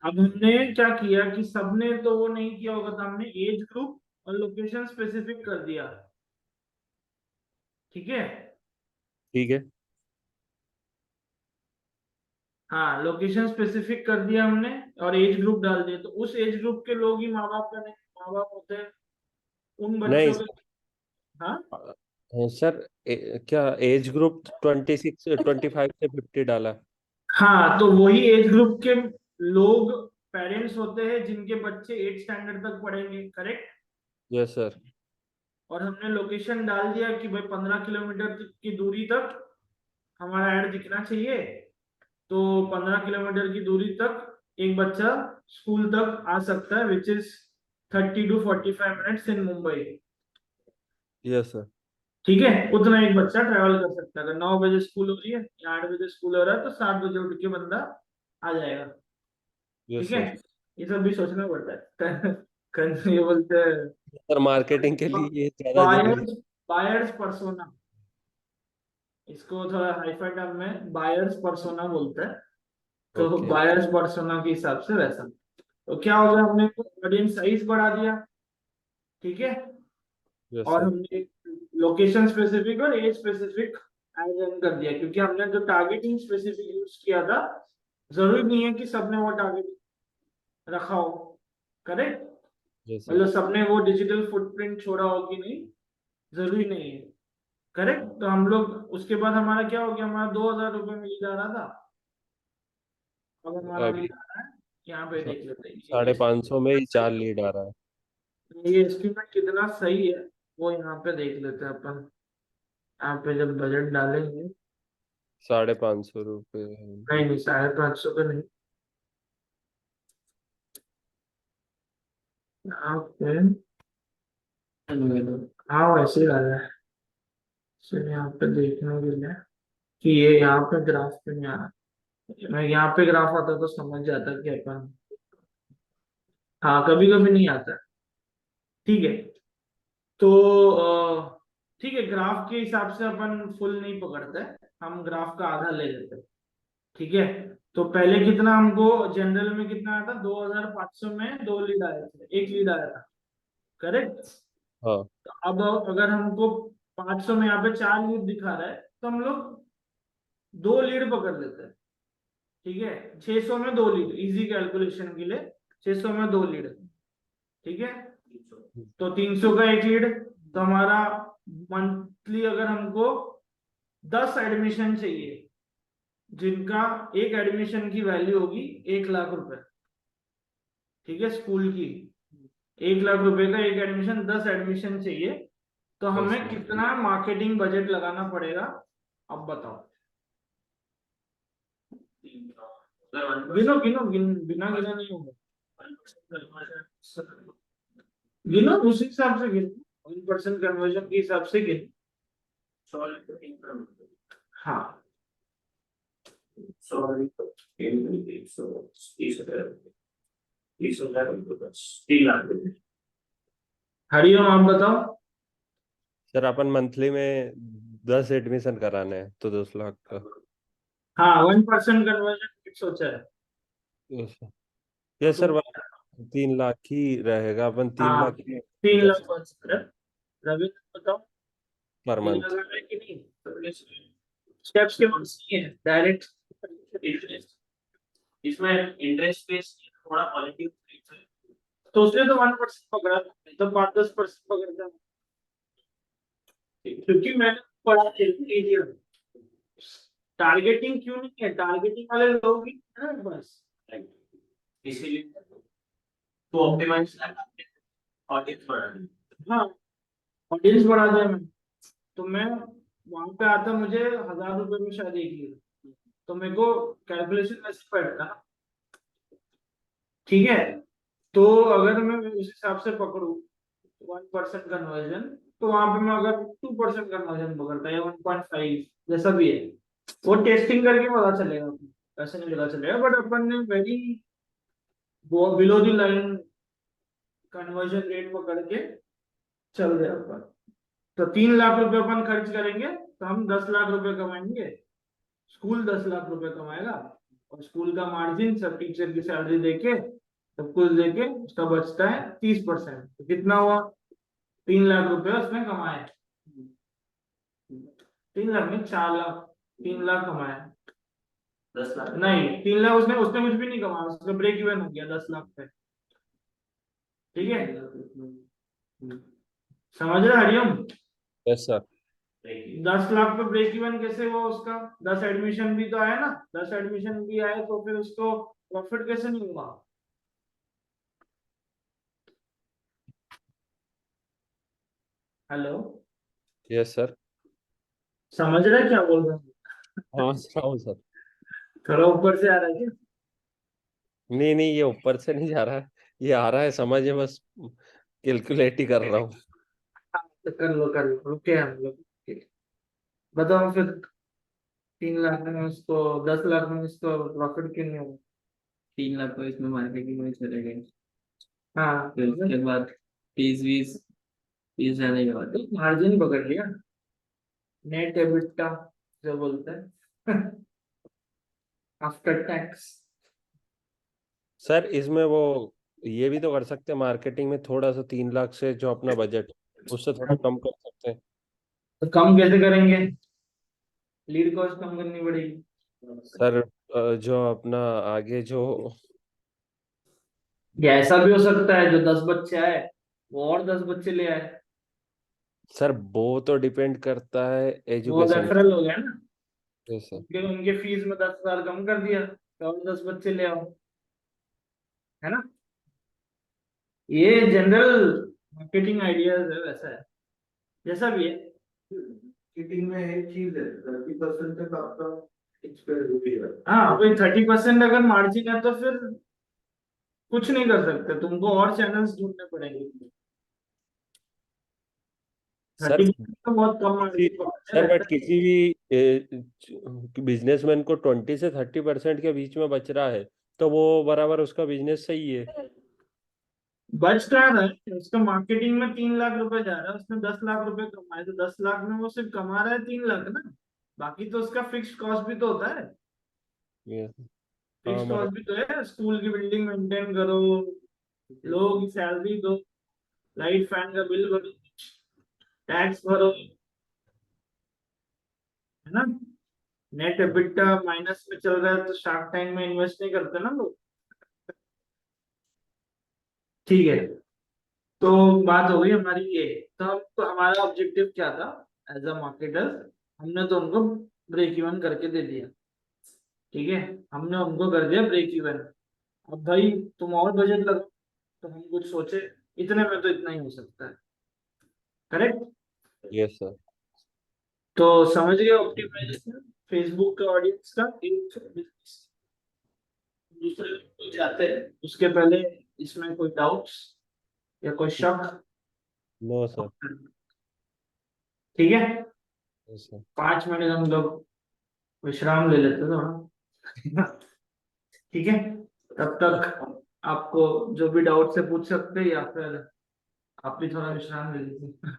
अब हमने क्या किया कि सबने तो वो नहीं किया होगा, तो हमने एज ग्रुप और लोकेशन स्पेसिफिक कर दिया। ठीक है, ठीक है। हाँ, लोकेशन स्पेसिफिक कर दिया हमने और एज ग्रुप डाल दिया, तो उस एज ग्रुप के लोग ही माँ बाप का नहीं, माँ बाप होते हैं उन नहीं बच्चों के। हाँ, सर, क्या एज ग्रुप 25 से 50 डाला? हाँ, तो वही एज ग्रुप के लोग पेरेंट्स होते हैं जिनके बच्चे 8 स्टैंडर्ड तक पढ़ेंगे, करेक्ट? Yes sir. और हमने लोकेशन डाल दिया कि भाई 15 किलोमीटर की दूरी तक हमारा ऐड दिखना चाहिए। तो 15 किलोमीटर की दूरी तक एक बच्चा स्कूल तक आ सकता है, which is 30 to 45 minutes in Mumbai. Yes sir. ठीक है, उतना एक बच्चा ट्रेवल कर सकता है। अगर 9 बजे स्कूल हो रही है या 8 बजे स्कूल हो रहा है तो 7 बजे उठ के बंदा आ जाएगा। यस ठीक है, सर। ये सब भी सोचना पड़ता है। ये बोलते हैं सर मार्केटिंग के लिए ये ज्यादा जरूरी। बायर्स, बायर्स पर्सोना, इसको थोड़ा हाईफाई टर्म में बायर्स पर्सोना बोलते हैं। तो ओके। बायर्स पर्सोना के हिसाब से वैसा। तो क्या हो गया, हमने ऑडियंस साइज बढ़ा दिया। ठीक है, यस और सर। हमने लोकेशन स्पेसिफिक और एज स्पेसिफिक आइडेंट कर दिया, क्योंकि हमने जो टारगेटिंग स्पेसिफिक यूज किया था, जरूरी नहीं है कि सबने वो टारगेट रखा हो, करेक्ट? Yes sir. मतलब सबने वो डिजिटल फुटप्रिंट छोड़ा हो कि नहीं, जरूरी नहीं है, करेक्ट? तो हम लोग उसके बाद हमारा क्या हो गया, हमारा 2000 रुपये मिल जा रहा था। अब हमारा अब मिल रहा है, यहाँ पे देख लेते हैं 550 में ही 4 लीड आ रहा है। ये एस्टिमेट कितना सही है, वो यहाँ पे देख लेते हैं अपन। यहाँ पे जब बजट डालेंगे, 550 रुपये। नहीं नहीं, 550 पे नहीं, यहाँ पे हाँ वैसे ही डाला है। सिर्फ यहाँ पे देखने के लिए कि ये यहाँ पे ग्राफ पे नहीं आ रहा। मैं यहाँ पे ग्राफ आता तो समझ जाता कि अपन, हाँ कभी कभी नहीं आता। ठीक है, तो ठीक है, ग्राफ के हिसाब से अपन फुल नहीं पकड़ते, हम ग्राफ का आधा ले लेते हैं। ठीक है, तो पहले कितना हमको जनरल में कितना आया था, 2500 में 2 लीड आए थे, 1 लीड आया था, करेक्ट? हाँ। तो अब अगर हमको 500 में यहाँ पे 4 लीड दिखा रहा है, तो हम लोग 2 लीड पकड़ लेते हैं। ठीक है, 600 में 2 लीड, इजी कैलकुलेशन के लिए 600 में 2 लीड। ठीक है, तो 300 का 1 लीड, तो हमारा मंथली अगर हमको 10 एडमिशन चाहिए, जिनका एक एडमिशन की वैल्यू होगी 1 लाख रुपए। ठीक है, स्कूल की 1 लाख रुपए का एक एडमिशन, 10 एडमिशन चाहिए, तो यस हमें सर। कितना मार्केटिंग बजट लगाना पड़ेगा, अब बताओ। गिनो गिनो बिना गिना नहीं होगा, गिनो उस हिसाब से गिनो, 1% कन्वर्जन के हिसाब से गिनो। हाँ, हरिओम आप बताओ। सर अपन मंथली में 10 एडमिशन कराने हैं तो 10 लाख का। हाँ, 1% कन्वर्जन सोचा है। Yes sir. यस तो सर, 3 लाख ही रहेगा। अपन 3 लाख हाँ, में 3 लाख 10। consider है। रविंद्र बताओ, पर बिल मंथ। लगा रहा है कि नहीं? स्टेप्स के पास नहीं है, डायरेक्ट इंटरेस्ट, इसमें इंटरेस्ट पे थोड़ा पॉजिटिव है। तो उसने तो 1% पकड़ा था, नहीं तो 5-10% पकड़ता है। क्योंकि मैंने पढ़ा एरिया टारगेटिंग क्यों नहीं है, टारगेटिंग वाले लोग ही हैं ना बस। इसीलिए तो ऑप्टिमाइज ऑडियंस बढ़ानी। हाँ, ऑडियंस बढ़ा दिया मैं, तो मैं वहां पे आता, मुझे 1000 रुपए में शायद एक लीड, तो मेरे को कैलकुलेशन ऐसे पड़ता ना, ठीक है। तो अगर मैं उस हिसाब से पकड़ू 1% कन्वर्जन, तो वहां पे मैं अगर 2% कन्वर्जन पकड़ता या 1.5 जैसा भी है, वो टेस्टिंग करके पता चलेगा, ऐसे नहीं पता चलेगा। बट अपन ने very below the line conversion rate पकड़ के चल रहे हैं अपन। तो 3 लाख रुपए अपन खर्च करेंगे तो हम 10 लाख रुपए कमाएंगे, स्कूल 10 लाख रुपए कमाएगा, और स्कूल का मार्जिन सब टीचर की सैलरी देके सब कुछ देके उसका बचता है 30%। तो कितना हुआ? 3 लाख रुपए उसने कमाए, 3 लाख नहीं, 4 लाख, 3 लाख कमाया। 10 लाख नहीं, 3 लाख उसने उसने कुछ भी नहीं कमाया, उसका ब्रेक इवन हो गया 10 लाख पे, ठीक है। समझ रहे हरिओम? Yes sir. 10 लाख पे ब्रेक इवन कैसे हुआ उसका? 10 एडमिशन भी तो आया ना, 10 एडमिशन भी आए तो फिर उसको प्रॉफिट कैसे नहीं हुआ? Hello, yes sir. समझ रहे क्या बोल रहा हूँ? हाँ सर। थोड़ा ऊपर से आ रहा है क्या? नहीं नहीं, ये ऊपर से नहीं जा रहा है, ये आ रहा है समझ में, बस कैलकुलेट ही कर रहा हूँ। हाँ, तो कर लो, रुके हम लोग। बताओ फिर, 3 लाख में उसको, 10 लाख में उसको प्रॉफिट क्यों नहीं हुआ? 3 लाख तो इसमें मार्केटिंग में चले गए, हाँ, फिर उसके बाद फीस फीस जाने के बाद मार्जिन पकड़ लिया, नेट एबिटा जो बोलते हैं आफ्टर टैक्स। सर इसमें वो ये भी तो कर सकते हैं, मार्केटिंग में थोड़ा सा 3 लाख से जो अपना बजट उससे थोड़ा कम कर सकते हैं। तो कम कैसे करेंगे? लीड कॉस्ट कम करनी पड़ेगी। सर जो अपना आगे जो, या ऐसा भी हो सकता है जो 10 बच्चे आए वो और 10 बच्चे ले आए, सर वो तो डिपेंड करता है वो एजुकेशन। रेफरल हो गया ना, सर उनके उनके फीस में 10,000 कम कर दिया तो और 10 बच्चे ले आओ, है ना। ये जनरल मार्केटिंग आइडियाज है, वैसा है, जैसा भी है। मार्केटिंग में एक चीज है, 30% तक आपका एक्सपेंड हो गया। हाँ, वही 30% अगर मार्जिन है तो फिर कुछ नहीं कर सकते, तुमको और चैनल्स ढूंढने पड़ेंगे। सर 30% तो बहुत कम किसी मार्जिन सर रहता बट किसी भी बिजनेसमैन को 20 से 30% के बीच में बच रहा है तो वो बराबर उसका बिजनेस सही है। है। बच कहाँ रहा है, उसका मार्केटिंग में 3 लाख रुपए जा रहा है, उसने 10 लाख रुपए कमाए, तो 10 लाख में वो सिर्फ कमा रहा है 3 लाख ना, बाकी तो उसका फिक्स कॉस्ट भी तो होता है। ये हाँ फिक्स मतलब कॉस्ट भी तो है, स्कूल की बिल्डिंग मेंटेन करो, लोगों की सैलरी दो, लाइट फैन का बिल भरो, टैक्स भरो, है ना। नेट एबिटा माइनस में चल रहा है तो शार्क टैंक में इन्वेस्ट नहीं करते ना लोग, ठीक है। तो बात हो गई हमारी ये, तो हमको हमारा ऑब्जेक्टिव क्या था एज अ मार्केटर, हमने तो उनको ब्रेक इवन करके दे दिया, ठीक है, हमने उनको कर दिया ब्रेक इवन। अब भाई तुम और बजट लगाओ, तो हम कुछ सोचे, इतने में तो इतना ही हो सकता है, करेक्ट। Yes sir. तो समझ गए ऑप्टिमाइजेशन फेसबुक के ऑडियंस का, एक business दूसरे को जाते हैं उसके पहले, इसमें कोई डाउट्स या कोई शक? No sir. ठीक है, यस सर। 5 मिनट हम लोग विश्राम ले लेते हैं थोड़ा ठीक है, तब तक आपको जो भी डाउट से पूछ सकते हैं, या फिर आप भी थोड़ा विश्राम ले लीजिए,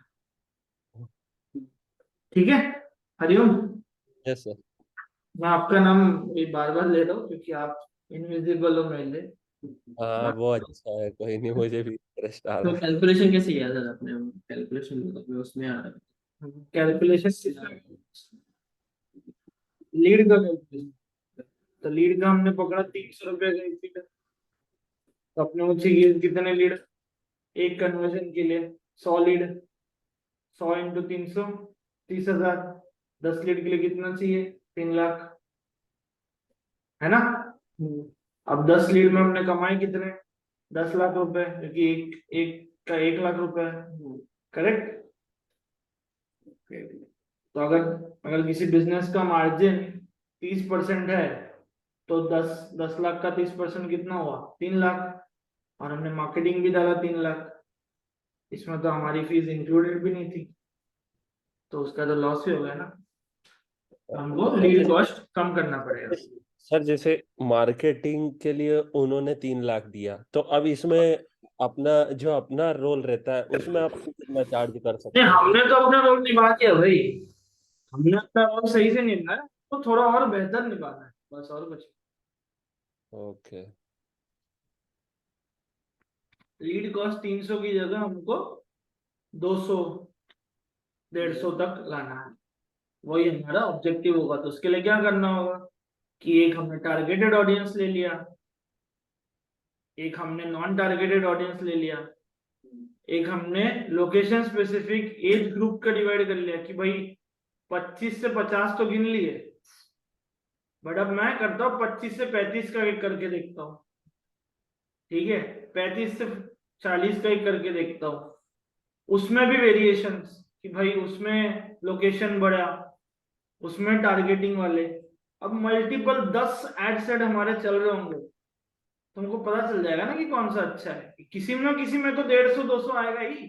ठीक है। हरिओम। Yes sir. मैं आपका नाम बार बार ले रहा हूँ क्योंकि आप इनविजिबल हो मेरे लिए। हाँ वो अच्छा है, कोई नहीं, मुझे भी इंटरेस्ट आ तो रहा है। कैलकुलेशन कैसे किया सर आपने? कैलकुलेशन मतलब उसमें आ रहा है। कैलकुलेशन लीड का कैलकुलेशन, तो लीड का हमने पकड़ा 300 रुपये का एक लीड, तो अपने को चाहिए कितने लीड एक कन्वर्जन के लिए? 100 लीड, 100 इंटू 300, 30,000। 10 लीड के लिए कितना चाहिए? 3 लाख, है ना? अब 10 लीड में हमने कमाए कितने? 10 लाख रुपए, क्योंकि एक एक का 1 लाख रुपए है, करेक्ट? तो अगर अगर किसी बिजनेस का मार्जिन 30% है, तो 10 लाख का 30% कितना हुआ? 3 लाख। और हमने मार्केटिंग भी डाला 3 लाख, इसमें तो हमारी फीस इंक्लूडेड भी नहीं थी, तो उसका तो लॉस ही हो गया ना। हमको लीड कॉस्ट कम करना पड़ेगा। सर जैसे मार्केटिंग के लिए उन्होंने 3 लाख दिया, तो अब इसमें अपना रोल रहता है उसमें आप कितना चार्ज कर सकते नहीं, हैं? हमने तो अपना रोल निभा दिया भाई, हमने अपना रोल सही से निभाया, तो थोड़ा और बेहतर निभाना है, बस और कुछ। ओके। लीड कॉस्ट 300 की जगह हमको 200 150 तक लाना है, वही हमारा ऑब्जेक्टिव होगा। तो उसके लिए क्या करना होगा कि एक हमने टारगेटेड ऑडियंस ले लिया, एक हमने नॉन टारगेटेड ऑडियंस ले लिया, एक हमने लोकेशन स्पेसिफिक एज ग्रुप का डिवाइड कर लिया कि भाई 25 से 50 तो गिन लिए, बट अब मैं करता हूँ 25 से 35 का एक करके देखता हूँ, ठीक है? 35 से 40 का एक करके देखता हूँ, उसमें भी वेरिएशंस कि भाई उसमें लोकेशन बढ़ा, उसमें टारगेटिंग वाले। अब मल्टीपल 10 एड सेट हमारे चल रहे होंगे, तुमको पता चल जाएगा ना कि कौन सा अच्छा है। किसी में किसी में तो 150 200 आएगा ही।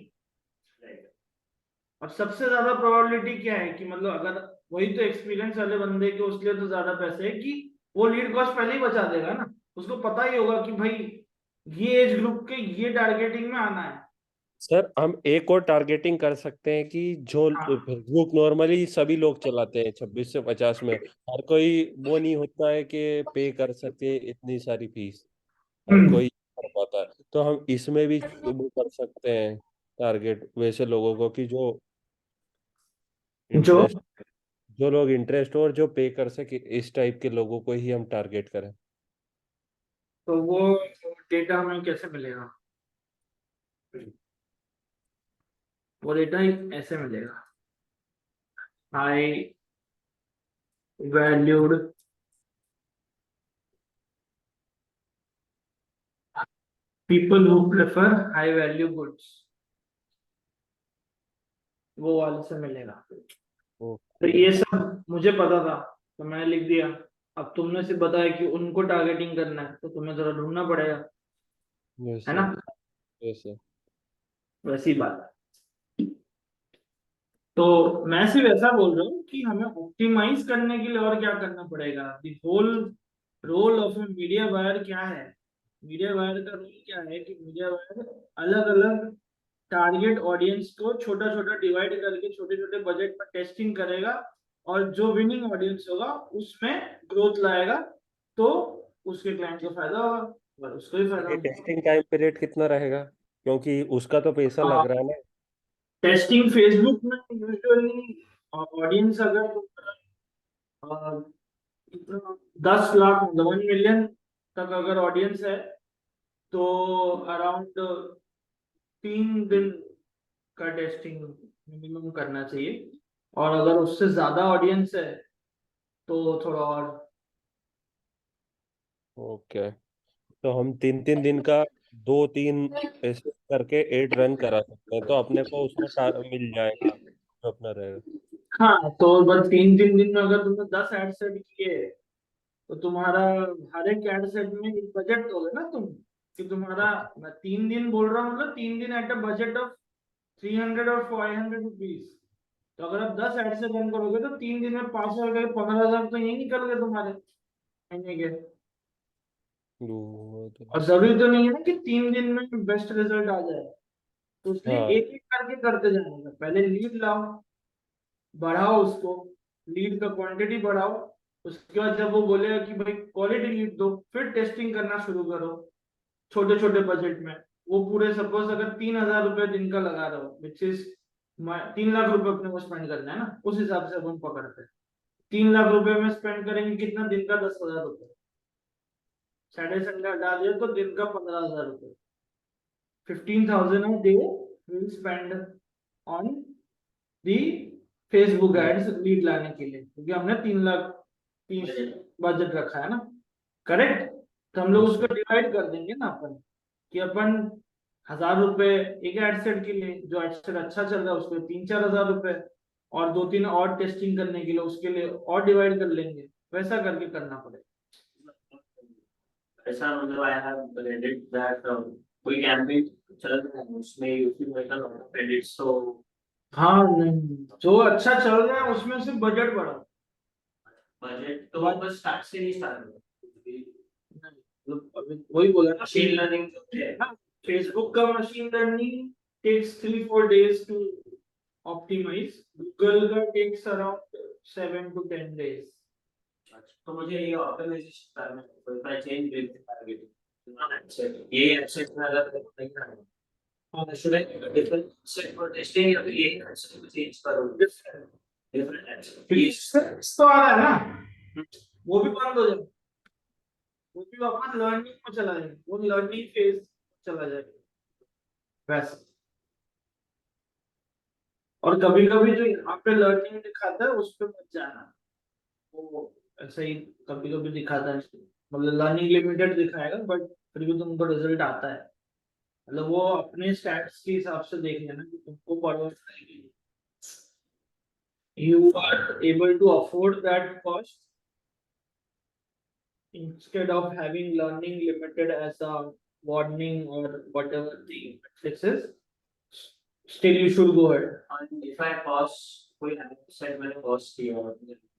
अब सबसे ज्यादा प्रोबेबिलिटी क्या है कि मतलब अगर वही तो एक्सपीरियंस वाले बंदे के, उसके लिए तो ज्यादा पैसे है कि वो लीड कॉस्ट पहले ही बचा देगा ना, उसको पता ही होगा कि भाई ये एज ग्रुप के ये टारगेटिंग में आना है। सर हम एक और टारगेटिंग कर सकते हैं कि जो हाँ। फेसबुक नॉर्मली सभी लोग चलाते हैं 26 से 50 में, हर कोई वो नहीं होता है कि पे कर सके इतनी सारी फीस, हर कोई कर पाता है। तो हम इसमें भी वो कर सकते हैं टारगेट वैसे लोगों को कि जो जो इंटरेस्ट जो लोग इंटरेस्ट और जो पे कर सके, इस टाइप के लोगों को ही हम टारगेट करें। तो वो डेटा हमें कैसे मिलेगा? वो डेटा ऐसे मिलेगा, high valued people who prefer high value goods, वो वाले से मिलेगा। तो ये सब मुझे पता था, तो मैंने लिख दिया। अब तुमने से बताया कि उनको टारगेटिंग करना है, तो तुम्हें जरा ढूंढना पड़ेगा, है ना? Yes sir. वैसी बात है। तो मैं सिर्फ ऐसा बोल रहा हूँ कि हमें ऑप्टिमाइज करने के लिए और क्या करना पड़ेगा। The whole role of a media buyer क्या है? मीडिया बायर का रोल क्या है कि मीडिया बायर अलग अलग टारगेट ऑडियंस को छोटा छोटा डिवाइड करके छोटे छोटे बजट पर टेस्टिंग करेगा, और जो विनिंग ऑडियंस होगा उसमें ग्रोथ लाएगा, तो उसके क्लाइंट को फायदा होगा और उसको भी फायदा ये होगा। टेस्टिंग टाइम पीरियड कितना रहेगा, क्योंकि उसका तो पैसा लग रहा है ना? टेस्टिंग फेसबुक में यूजुअली ऑडियंस अगर 10 लाख 1 मिलियन तक अगर ऑडियंस है, तो अराउंड 3 दिन का टेस्टिंग मिनिमम करना चाहिए, और अगर उससे ज्यादा ऑडियंस है तो थोड़ा और। ओके। तो हम 3 3 दिन का 2 3 ऐसे करके एड रन करा सकते हैं, तो अपने को उसमें मिल जाएगा जो अपना रहेगा। हाँ, तो बस 3 3 दिन में अगर तुमने 10 एड सेट किए, तो तुम्हारा हर एक एड सेट में एक बजट दोगे ना तुम, कि तुम्हारा, मैं 3 दिन बोल रहा हूँ, मतलब 3 दिन एट अ बजट ऑफ 300 और 500 रुपीज। तो अगर आप 10 एड से रन करोगे, तो 3 दिन में 5,000 का 15,000 तो यही निकल गए तुम्हारे महीने के। और जरूरी तो नहीं है ना कि 3 दिन में बेस्ट रिजल्ट आ जाए, तो इसलिए हाँ। एक एक करके करते जाने का। पहले लीड लाओ, बढ़ाओ उसको, लीड का क्वांटिटी बढ़ाओ, उसके बाद जब वो बोलेगा कि भाई क्वालिटी लीड दो, फिर टेस्टिंग करना शुरू करो छोटे छोटे बजट में। वो पूरे सपोज अगर 3,000 रुपए दिन का लगा रहा हो, विच इज 3 लाख रुपए अपने को स्पेंड करना है ना, उस हिसाब से अपन पकड़ते हैं। 3 लाख रुपए में स्पेंड करेंगे कितना, दिन का 10,000 रुपए, सैटरडे संडे हटा दिया तो दिन का 15,000 रुपए, 15,000 a day will spend on the Facebook ads lead लाने के लिए, क्योंकि हमने 3 लाख बजट रखा है ना, करेक्ट। तो हम लोग उसको डिवाइड कर देंगे ना अपन, कि अपन 1,000 रुपए एक एड सेट के लिए, जो एड सेट अच्छा चल रहा है उसके 3-4 हजार रुपए, और 2-3 और टेस्टिंग करने के लिए उसके लिए और डिवाइड कर लेंगे, वैसा करके करना पड़ेगा। ऐसा मतलब I have read it that कोई कैंपेन चल रहा है उसमें यूट्यूब में लॉट ऑफ क्रेडिट्स, तो हाँ नहीं, जो अच्छा चल रहा है उसमें से बजट बढ़ा, बजट तो बस स्टार्ट से नहीं स्टार्ट होगा। वही बोला ना, मशीन लर्निंग जो है, फेसबुक का machine learning takes 3-4 days to optimize, Google का takes around 7 to 10 days। तो मुझे ये ऑप्टिमाइजेशन करना है, तो मैं चेंज विद टारगेट ये एब्सेंट में अगर नहीं करना, और should I different set for testing या फिर ये एब्सेंट को चेंज करो, डिफरेंट एब्सेंट तो आ रहा है ना, वो भी बंद हो जाए, वो भी वापस लर्निंग में चला जाए, वो लर्निंग फेज चला जाएगा वैसे। और कभी कभी जो यहाँ पे लर्निंग दिखाता है उस पे मत जाना, वो ऐसा ही कभी कभी दिखाता है, मतलब लर्निंग लिमिटेड दिखाएगा बट फिर भी तुमको रिजल्ट आता है, मतलब वो अपने स्टैट्स के हिसाब से देख लेना कि तुमको पढ़ो, you are able to afford that cost instead of having learning limited as a warning or whatever the matrix is, still you should go ahead। and if I pause कोई सेट मैंने पॉज किया और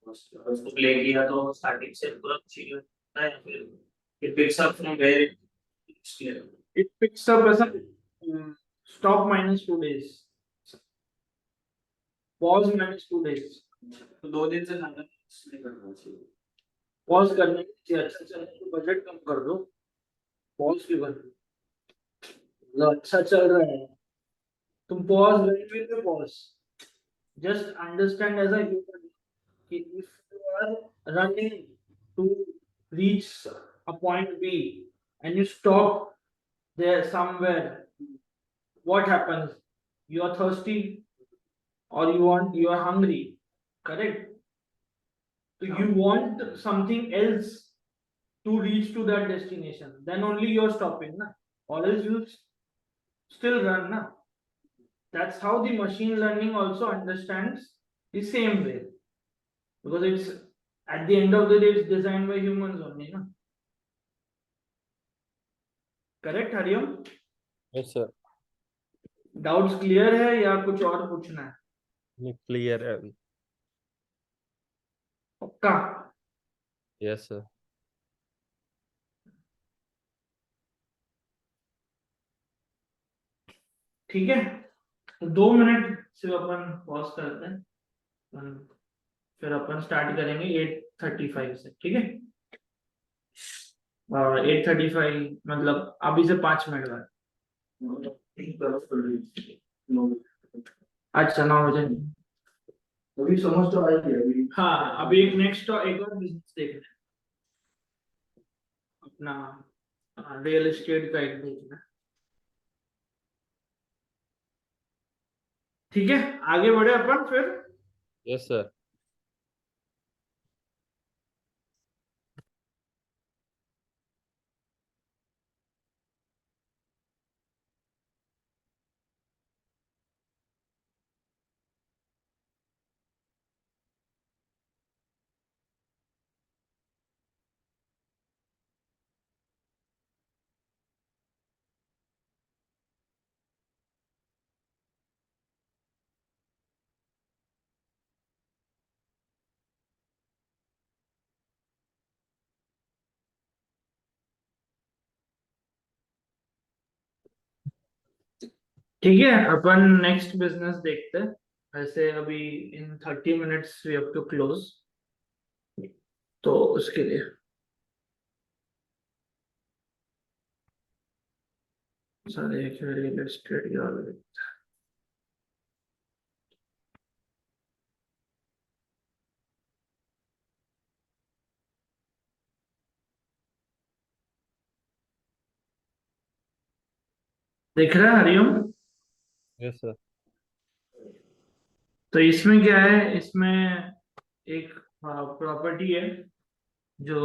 उसको play किया तो starting से पूरा चीज होता है या फिर it picks up from where it's clear, It picks up as a stop -2 days, pause -2 days, तो 2 दिन से ज्यादा नहीं करना चाहिए। pause करने के लिए अच्छा चल तो बजट कम कर दो, pause क्यों कर दो, मतलब अच्छा चल रहा है तुम pause, when will you pause, just understand as a human, if you are running to reach a point B and you stop there somewhere, what happens, you are thirsty or you are hungry, correct, so you want something else to reach to that destination, then only you are stopping na, or else you still run na. That's how the machine learning also understands the same way, because it's at the end of the day it's designed by humans only na, correct Hariom? Yes sir, doubts clear है या कुछ और पूछना है? Clear है अभी। पक्का? Yes sir. ठीक है, तो 2 मिनट सिर्फ अपन पॉज करते हैं, फिर अपन स्टार्ट करेंगे 8:35 से, ठीक है? 8:35 मतलब अभी से 5 मिनट बाद। अच्छा 9 बजे। अभी समझ तो आई है अभी। हाँ, अभी एक नेक्स्ट एक और बिजनेस देखना है अपना, रियल एस्टेट का एक देखना है, ठीक है? आगे बढ़े अपन फिर। Yes sir. ठीक है, अपन नेक्स्ट बिजनेस देखते हैं। वैसे अभी in 30 minutes we have to close, तो उसके लिए सर एक रियल एस्टेट की दिख रहा है हरिओम? Yes sir. तो इसमें क्या है, इसमें एक प्रॉपर्टी है जो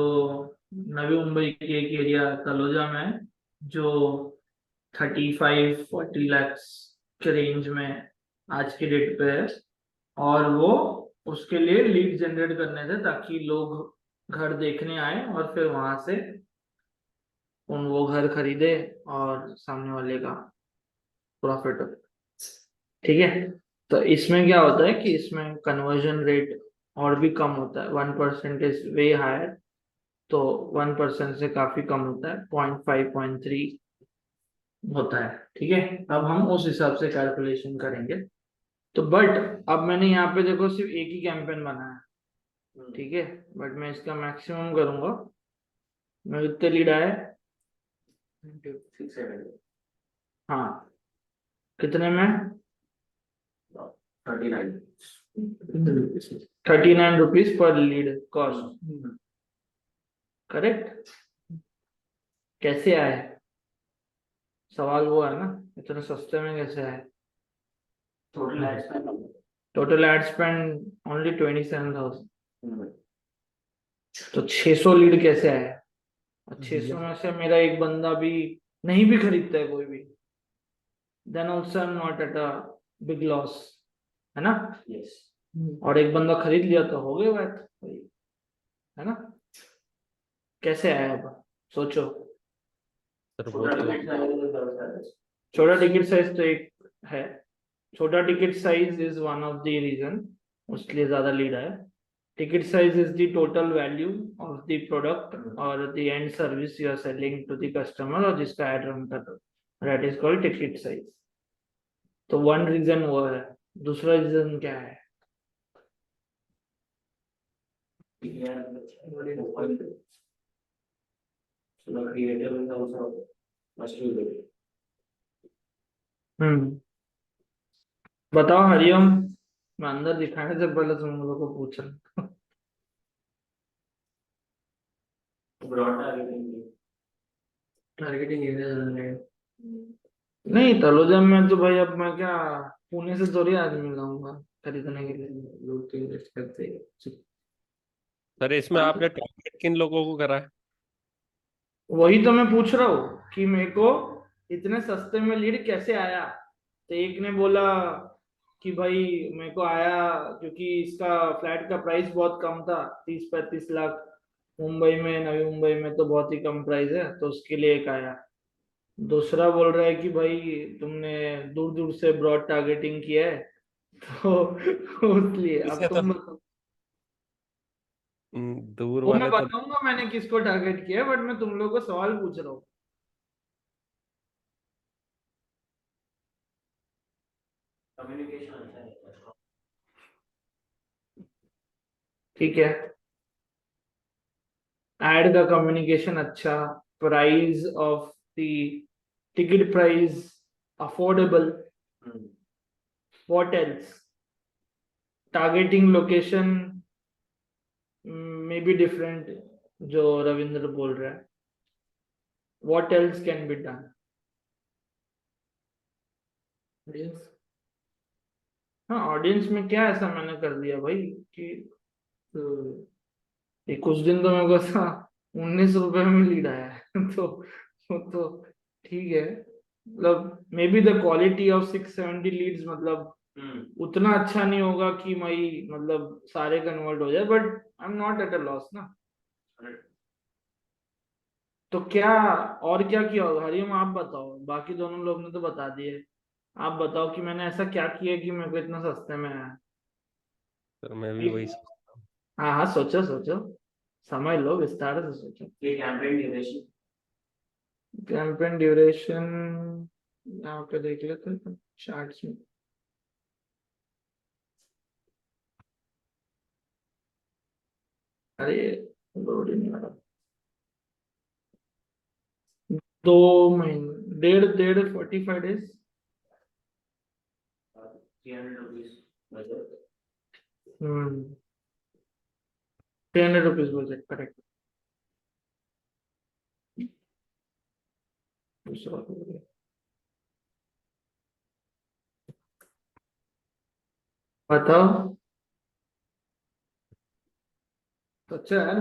नवी मुंबई के एक एरिया तलोजा में है, जो 35-40 लाख के रेंज में आज की डेट पे है। और वो उसके लिए लीड जनरेट करने थे ताकि लोग घर देखने आए और फिर वहां से उन वो घर खरीदे और सामने वाले का प्रॉफिट हो। ठीक है, तो इसमें क्या होता है कि इसमें कन्वर्जन रेट और भी कम होता है, 1% इज वे हायर, तो 1% से काफी कम होता है, 0.5 0.3 होता है। ठीक है, अब हम उस हिसाब से कैलकुलेशन करेंगे। तो बट अब मैंने यहाँ पे देखो सिर्फ एक ही कैंपेन बनाया है, ठीक है, बट मैं इसका मैक्सिमम करूंगा। मैं कितने लीड आए? 670 हाँ, कितने में? 39 ₹39 पर लीड कॉस्ट, करेक्ट? कैसे आए? सवाल वो है ना, इतने सस्ते में कैसे आए? total ad spend total ad spend only 27,000, तो 600 लीड कैसे आया? और 600 में से मेरा एक बंदा भी नहीं भी खरीदता है कोई भी, then also I am not at a big loss, है ना? yes और एक बंदा खरीद लिया तो हो गई बात भाई, है ना? कैसे आया अब सोचो। सर वो तो छोटा टिकट साइज तो एक है, छोटा ticket size is one of the reason, उसके ज्यादा लीड आया। Ticket size is the total value of the product और the end service you are selling to the customer, और जिसका एड रन कर रहे हो, that is called ticket size. तो वन रीजन वो है, दूसरा रीजन क्या है? creative is also much too good. बताओ हरिओम, मैं अंदर दिखाने से पहले तुम लोगों को पूछ रहा हूँ। Broad targeting टारगेटिंग एरिया नहीं, तलोजा में तो भाई अब मैं क्या पुणे से थोड़ी आदमी लाऊंगा खरीदने के लिए। लोग तो इन्वेस्ट करते हैं। सर इसमें आपने टारगेट किन लोगों को करा है? वही तो मैं पूछ रहा हूँ कि मेरे को इतने सस्ते में लीड कैसे आया। तो एक ने बोला कि भाई मेरे को आया क्योंकि इसका फ्लैट का प्राइस बहुत कम था, 30-35 लाख। मुंबई में, नवी मुंबई में तो बहुत ही कम प्राइस है, तो उसके लिए एक आया। दूसरा बोल रहा है कि भाई तुमने दूर दूर से ब्रॉड टारगेटिंग किया है, तो इसलिए। अब इसे तो तुम बताओ। दूर वो मैं वाले तो बताऊंगा मैंने किसको टारगेट किया है, बट मैं तुम लोगों को सवाल पूछ रहा हूँ। communication अच्छा है। ठीक है, एड का कम्युनिकेशन अच्छा, price of the ticket price affordable, what else? Targeting location may be different, जो रविंद्र बोल रहा है। What else can be done? हाँ, ऑडियंस में क्या ऐसा मैंने कर दिया भाई कि तो ये कुछ दिन तो मेरे को ऐसा ₹19 में लीड आया है। तो वो तो ठीक है, मतलब maybe the quality of 670 leads मतलब उतना अच्छा नहीं होगा कि मई मतलब सारे कन्वर्ट हो जाए, but I am not at a loss ना। तो क्या और क्या किया होगा हरिओम, आप बताओ, बाकी दोनों लोग ने तो बता दिए। आप बताओ कि मैंने ऐसा क्या किया कि मेरे को इतना सस्ते में आया। सर मैं भी वही हाँ हाँ, सोचो सोचो, समझ लो, विस्तार से सोचो। ये campaign duration कैंपेन ड्यूरेशन यहाँ पे देख लेते हैं चार्ट्स में। अरे लोड ही नहीं आ रहा। 2 महीने डेढ़ 45 days. 300 rupees budget. 300 rupees budget, correct. बताओ तो चल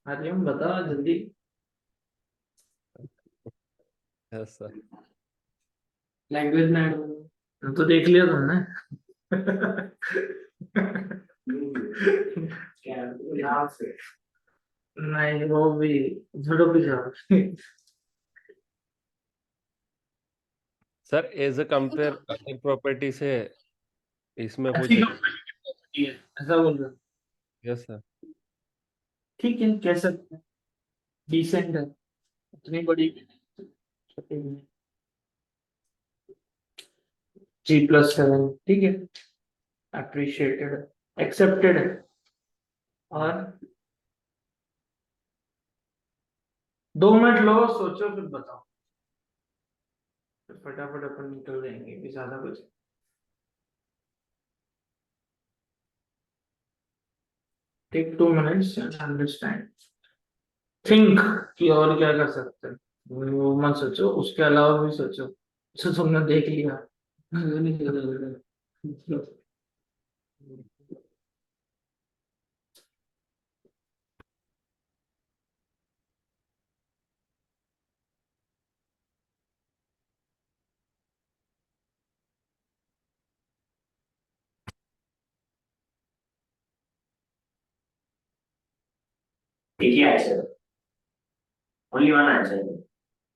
हरिओम बताओ जल्दी. Yes sir. लैंग्वेज में add करो. तो देख लिया तुमने. यहाँ से नहीं वो भी झूठो भी जाओ. Sir as a compare other property से इसमें हो अच्छी जाए. कंपनी है ऐसा बोल रहे हो. Yes sir. ठीक है कह सकते हैं. डिसेंट है इतनी बड़ी छोटी नहीं. G+7 ठीक है. अप्रिशिएटेड एक्सेप्टेड है. और 2 मिनट लो सोचो फिर बताओ. फिर फटाफट अपन निकल जाएंगे भी ज्यादा कुछ. Take 2 minutes and understand. Think कि और क्या कर सकते हैं. वो मत सोचो उसके अलावा भी सोचो जो तुमने देख लिया. एक ही आंसर. Only one answer.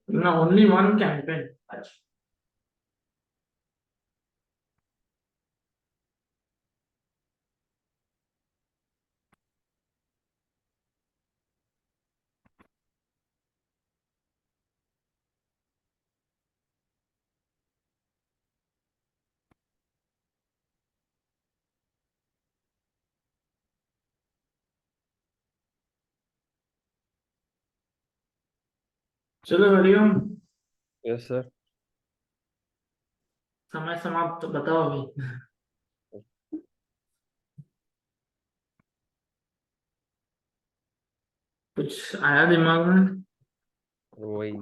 ना ओनली वन कैंपेन. अच्छा. चलो हरिओम यस सर. समय समाप्त. बताओ अभी कुछ आया दिमाग में. वही.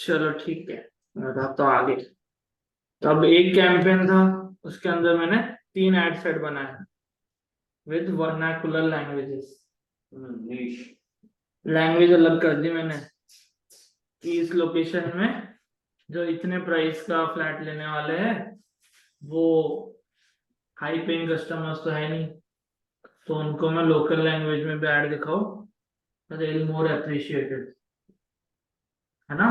चलो ठीक है बताता हूँ आगे. तो अब एक कैंपेन था उसके अंदर मैंने 3 एड सेट बनाए with vernacular languages. English language अलग कर दी मैंने कि इस लोकेशन में जो इतने प्राइस का फ्लैट लेने वाले हैं वो हाई पेइंग कस्टमर्स तो है नहीं, तो उनको मैं लोकल लैंग्वेज में भी ऐड दिखाऊं तो दे विल मोर अप्रिशिएटेड. है ना.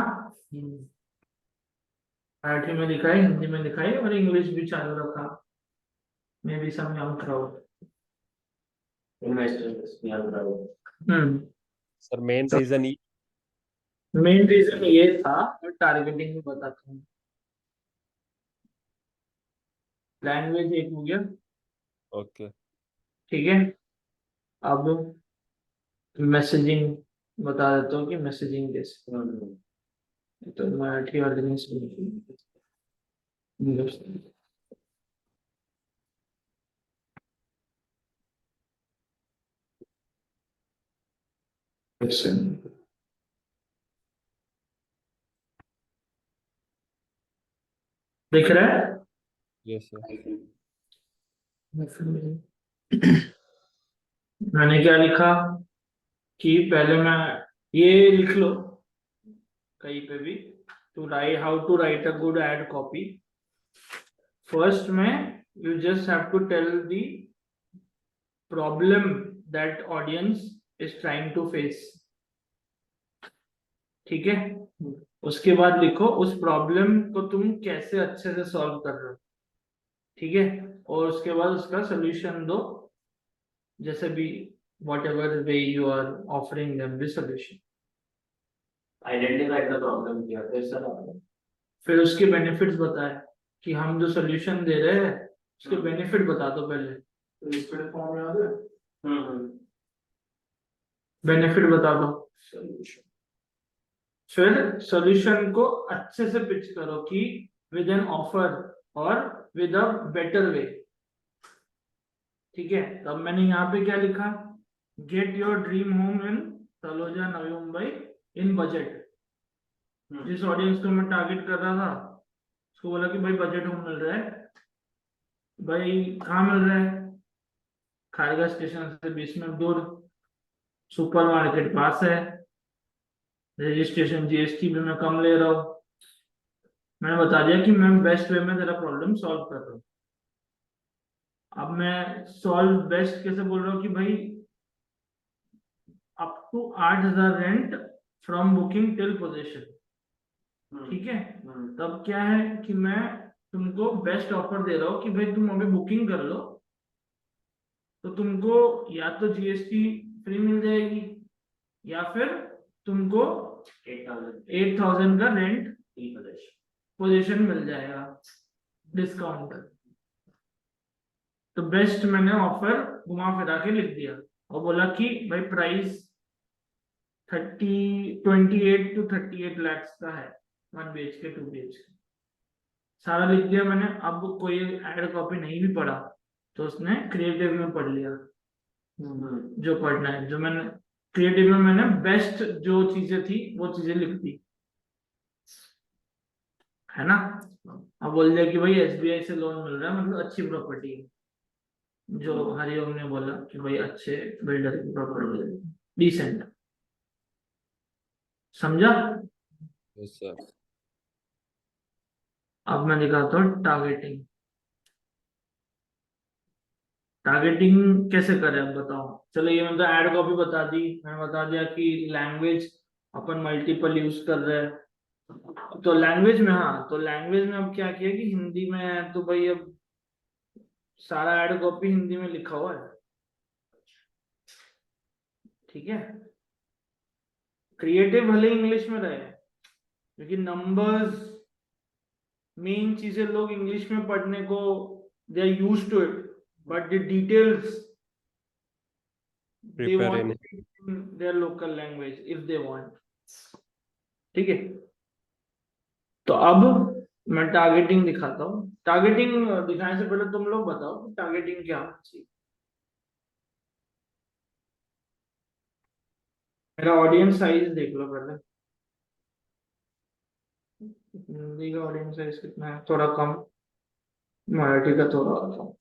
मराठी में दिखाई, हिंदी में दिखाई और इंग्लिश भी चालू रखा. Maybe some young crowd. Investors sir main reason main reason ये था मैं टारगेटिंग में बताता हूँ. लैंग्वेज एक हो गया. ओके. ठीक है. अब मैसेजिंग बता देता हूँ कि मैसेजिंग कैसे. तो मराठी ऑर्गेनाइजेशन दिख रहा है. Yes sir. मैंने क्या लिखा कि पहले मैं ये लिख लो कहीं पे भी to write how to write a good ad copy. First में you just have to tell the problem that audience is trying to face. ठीक है. उसके बाद लिखो उस प्रॉब्लम को तुम कैसे अच्छे से सॉल्व कर रहे हो. ठीक है. और उसके बाद उसका सोल्यूशन दो जैसे भी whatever way you are offering them the solution. Identify the problem किया फिर सर फिर उसके बेनिफिट्स बताए कि हम जो सोल्यूशन दे रहे हैं उसके बेनिफिट बता दो पहले. तो इस प्लेटफॉर्म में आ गए. बेनिफिट बता दो। solution. फिर सॉल्यूशन को अच्छे से पिच करो कि विद एन ऑफर और विद अ बेटर वे। ठीक है, तब मैंने यहाँ पे क्या लिखा, get your dream home in Taloja Navi Mumbai in budget. जिस ऑडियंस को मैं टारगेट कर रहा था उसको बोला कि भाई बजट होम मिल रहा है। भाई कहाँ मिल रहा है, खारगा स्टेशन से 20 मिनट दूर, सुपर मार्केट पास है, रजिस्ट्रेशन जीएसटी भी मैं कम ले रहा हूँ। मैंने बता दिया कि मैं बेस्ट वे में तेरा प्रॉब्लम सॉल्व कर रहा हूँ। अब मैं सॉल्व बेस्ट कैसे बोल रहा हूँ कि भाई up to 8,000 rent from booking till possession. ठीक है, तब क्या है कि मैं तुमको बेस्ट ऑफर दे रहा हूँ कि भाई तुम अभी बुकिंग कर लो तो तुमको या तो जीएसटी फ्री मिल जाएगी या फिर तुमको 8,000 का रेंट पोजीशन मिल जाएगा डिस्काउंट। तो बेस्ट मैंने ऑफर घुमा फिरा के लिख दिया और बोला कि भाई प्राइस 28 to 38 lakhs का है, 1 BHK 2 BHK सारा लिख दिया मैंने। अब कोई एड कॉपी नहीं भी पढ़ा तो उसने क्रिएटिव में पढ़ लिया जो पढ़ना है। जो मैंने क्रिएटिव में मैंने बेस्ट जो चीजें थी वो चीजें लिख दी, है ना। अब बोल दिया कि भाई एसबीआई से लोन मिल रहा है, मतलब अच्छी प्रॉपर्टी है, जो हरिओम ने बोला कि भाई अच्छे बिल्डर की प्रॉपर्टी डिसेंट। समझा। Yes sir. अब मैं दिखाता हूँ टारगेटिंग। टारगेटिंग कैसे करें अब बताओ। चलो ये मतलब एड कॉपी बता दी, मैंने बता दिया कि लैंग्वेज अपन मल्टीपल यूज कर रहे हैं। तो लैंग्वेज में, हाँ तो लैंग्वेज में अब क्या किया कि हिंदी में है तो भाई अब सारा एड कॉपी हिंदी में लिखा हुआ है। ठीक है, क्रिएटिव भले इंग्लिश में रहे क्योंकि नंबर्स मेन चीजें लोग इंग्लिश में पढ़ने को they are used to it, but the details they prepare want in their local language if they want। ठीक है, तो अब मैं टारगेटिंग दिखाता हूँ। टारगेटिंग दिखाने से पहले तुम लोग बताओ कि टारगेटिंग क्या होना चाहिए। मेरा ऑडियंस साइज देख लो पहले। हिंदी का ऑडियंस साइज कितना है, थोड़ा कम। मराठी का थोड़ा कम।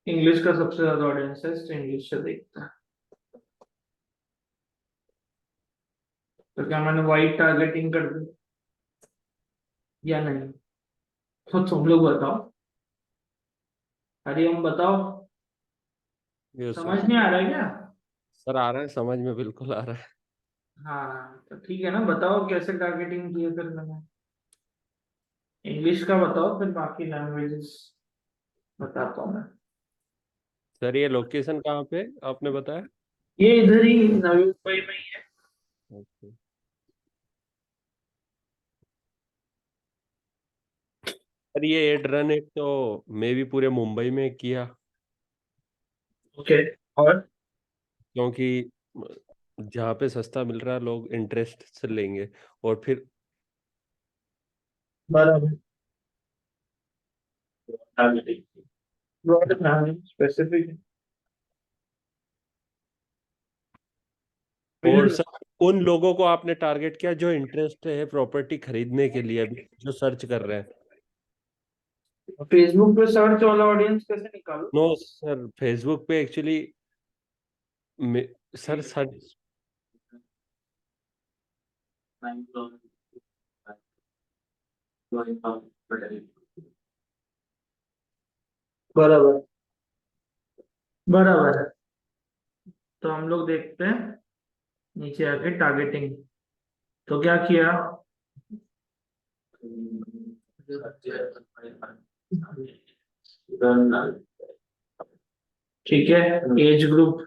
इंग्लिश का सबसे ज्यादा ऑडियंस है तो इंग्लिश से देखता है। तो क्या मैंने वाइड टारगेटिंग कर दी या नहीं, तो तुम लोग बताओ। हरिओम बताओ, यस समझ सर। नहीं आ रहा है क्या। सर आ रहा है, समझ में बिल्कुल आ रहा है। हाँ तो ठीक है ना, बताओ कैसे टारगेटिंग की है फिर मैंने। इंग्लिश का बताओ फिर बाकी लैंग्वेजेस बताता हूँ मैं। सर ये लोकेशन कहाँ पे आपने बताया? ये इधर ही नवी मुंबई में ही है। ओके। सर ये एड रन एक तो मैं भी पूरे मुंबई में किया ओके, और क्योंकि जहाँ पे सस्ता मिल रहा है लोग इंटरेस्ट से लेंगे और फिर बराबर Targeting. Broad specific. और सर उन लोगों को आपने टारगेट किया जो इंटरेस्ट है प्रॉपर्टी खरीदने के लिए अभी जो सर्च कर रहे हैं? फेसबुक पे सर्च वाला ऑडियंस कैसे निकालो। नो सर, फेसबुक पे एक्चुअली सर सर्च बराबर बराबर है। तो हम लोग देखते हैं नीचे आके टारगेटिंग। तो क्या किया, ठीक है, एज ग्रुप,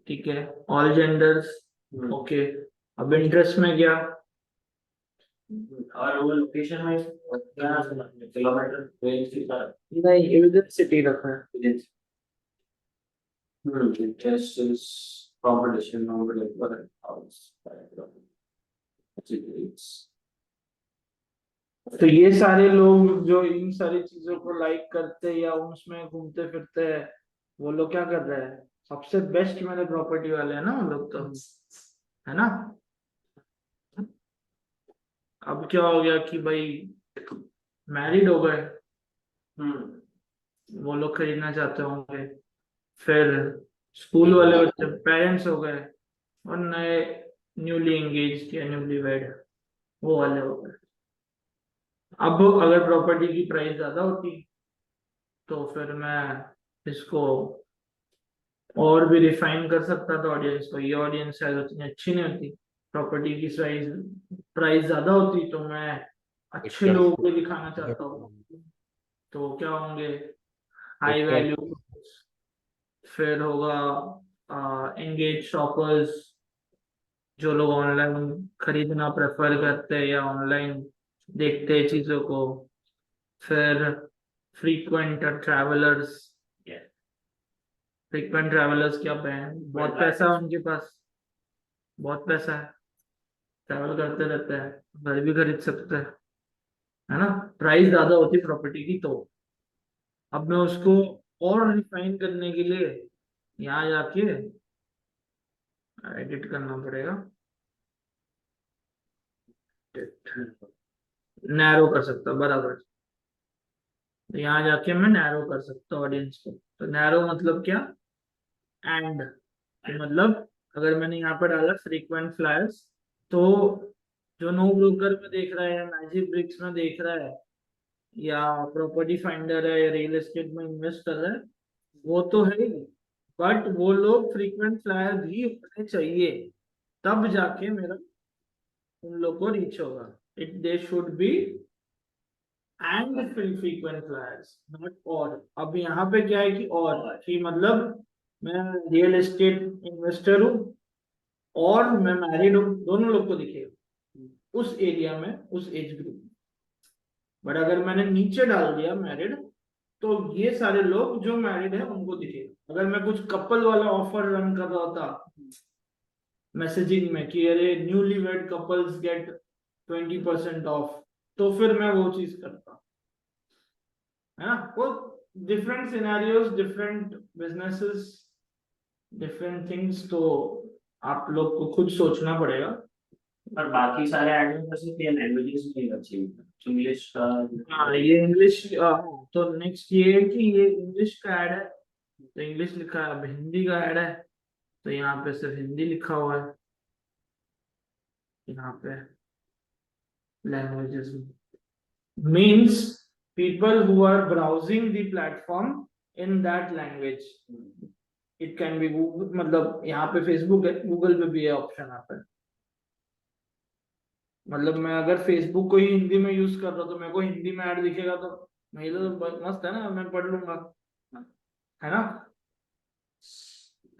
ठीक है, ऑल जेंडर्स, ओके। अब इंटरेस्ट में क्या, और वो लोकेशन में क्या किलोमीटर रेंज की तरह नहीं विद इन सिटी रखना है। Just is competition, nobody but house. तो ये सारे लोग जो इन सारी चीजों को लाइक करते हैं या उसमें घूमते फिरते हैं, वो लोग क्या कर रहे हैं? सबसे बेस्ट मेरे प्रॉपर्टी वाले हैं ना वो लोग, तो है ना। अब क्या हो गया कि भाई मैरिड हो गए, वो लोग खरीदना चाहते होंगे, फिर स्कूल वाले बच्चे पेरेंट्स हो गए, और नए न्यूली एंगेज या न्यूली वेड वो वाले हो गए। अब अगर प्रॉपर्टी की प्राइस ज्यादा होती तो फिर मैं इसको और भी रिफाइन कर सकता था ऑडियंस को। ये ऑडियंस शायद उतनी अच्छी नहीं होती, प्रॉपर्टी की प्राइस ज्यादा होती तो मैं अच्छे लोगों को दिखाना चाहता हूँ। तो क्या होंगे? हाई वैल्यू, फिर होगा एंगेज शॉपर्स, जो लोग ऑनलाइन खरीदना प्रेफर करते हैं या ऑनलाइन देखते हैं चीजों को, फिर फ्रीक्वेंट ट्रैवलर्स। फ्रीक्वेंट ट्रैवलर्स क्या है? बहुत पैसा है उनके पास, बहुत पैसा है, ट्रैवल करते रहते हैं, घर भी खरीद सकते हैं, है ना। प्राइस ज्यादा होती प्रॉपर्टी की, तो अब मैं उसको और रिफाइन करने के लिए यहाँ जाके एडिट करना पड़ेगा, नैरो कर सकता हूँ बराबर। तो यहाँ जाके मैं नैरो कर सकता हूँ ऑडियंस को। तो नैरो मतलब क्या? एंड मतलब अगर मैंने यहाँ पर डाला फ्रीक्वेंट फ्लायर्स, तो जो नो ब्रोकर में देख रहा है या मैजिक ब्रिक्स में देख रहा है या प्रॉपर्टी फाइंडर है या रियल एस्टेट में इन्वेस्ट कर रहा है, वो तो है ही, बट वो लोग फ्रीक्वेंट फ्लायर भी होने चाहिए, तब जाके मेरा उन लोग को रीच होगा। It they should be and frequent flyers, not और। अब यहाँ पे क्या है कि और कि मतलब मैं रियल एस्टेट इन्वेस्टर हूँ और मैं मैरिड हूँ, दोनों लोग को दिखेगा उस एरिया में, उस एज ग्रुप में। बट अगर मैंने नीचे डाल दिया मैरिड, तो ये सारे लोग जो मैरिड है उनको दिखेगा। अगर मैं कुछ कपल वाला ऑफर रन कर रहा था मैसेजिंग में कि अरे newly wed couples get 20% off, तो फिर मैं वो चीज करता, है ना। वो different scenarios, different businesses, different things, तो आप लोग को खुद सोचना पड़ेगा। और बाकी सारे एड में सिर्फ ये लैंग्वेजेस नहीं अच्छी, इंग्लिश का। हाँ ये इंग्लिश, तो नेक्स्ट ये है कि ये इंग्लिश का ऐड है, तो इंग्लिश लिखा है। अब हिंदी का ऐड है, तो यहाँ पे सिर्फ हिंदी लिखा हुआ है, यहाँ पे languages means people who are browsing the platform in that language. It can be Google, मतलब यहाँ पे फेसबुक है, गूगल पे भी है ऑप्शन यहाँ पे। मतलब मैं अगर फेसबुक को ही हिंदी में यूज कर रहा हूँ तो मेरे को हिंदी में ऐड दिखेगा, तो मेरे तो मस्त है ना, मैं पढ़ लूंगा, है ना।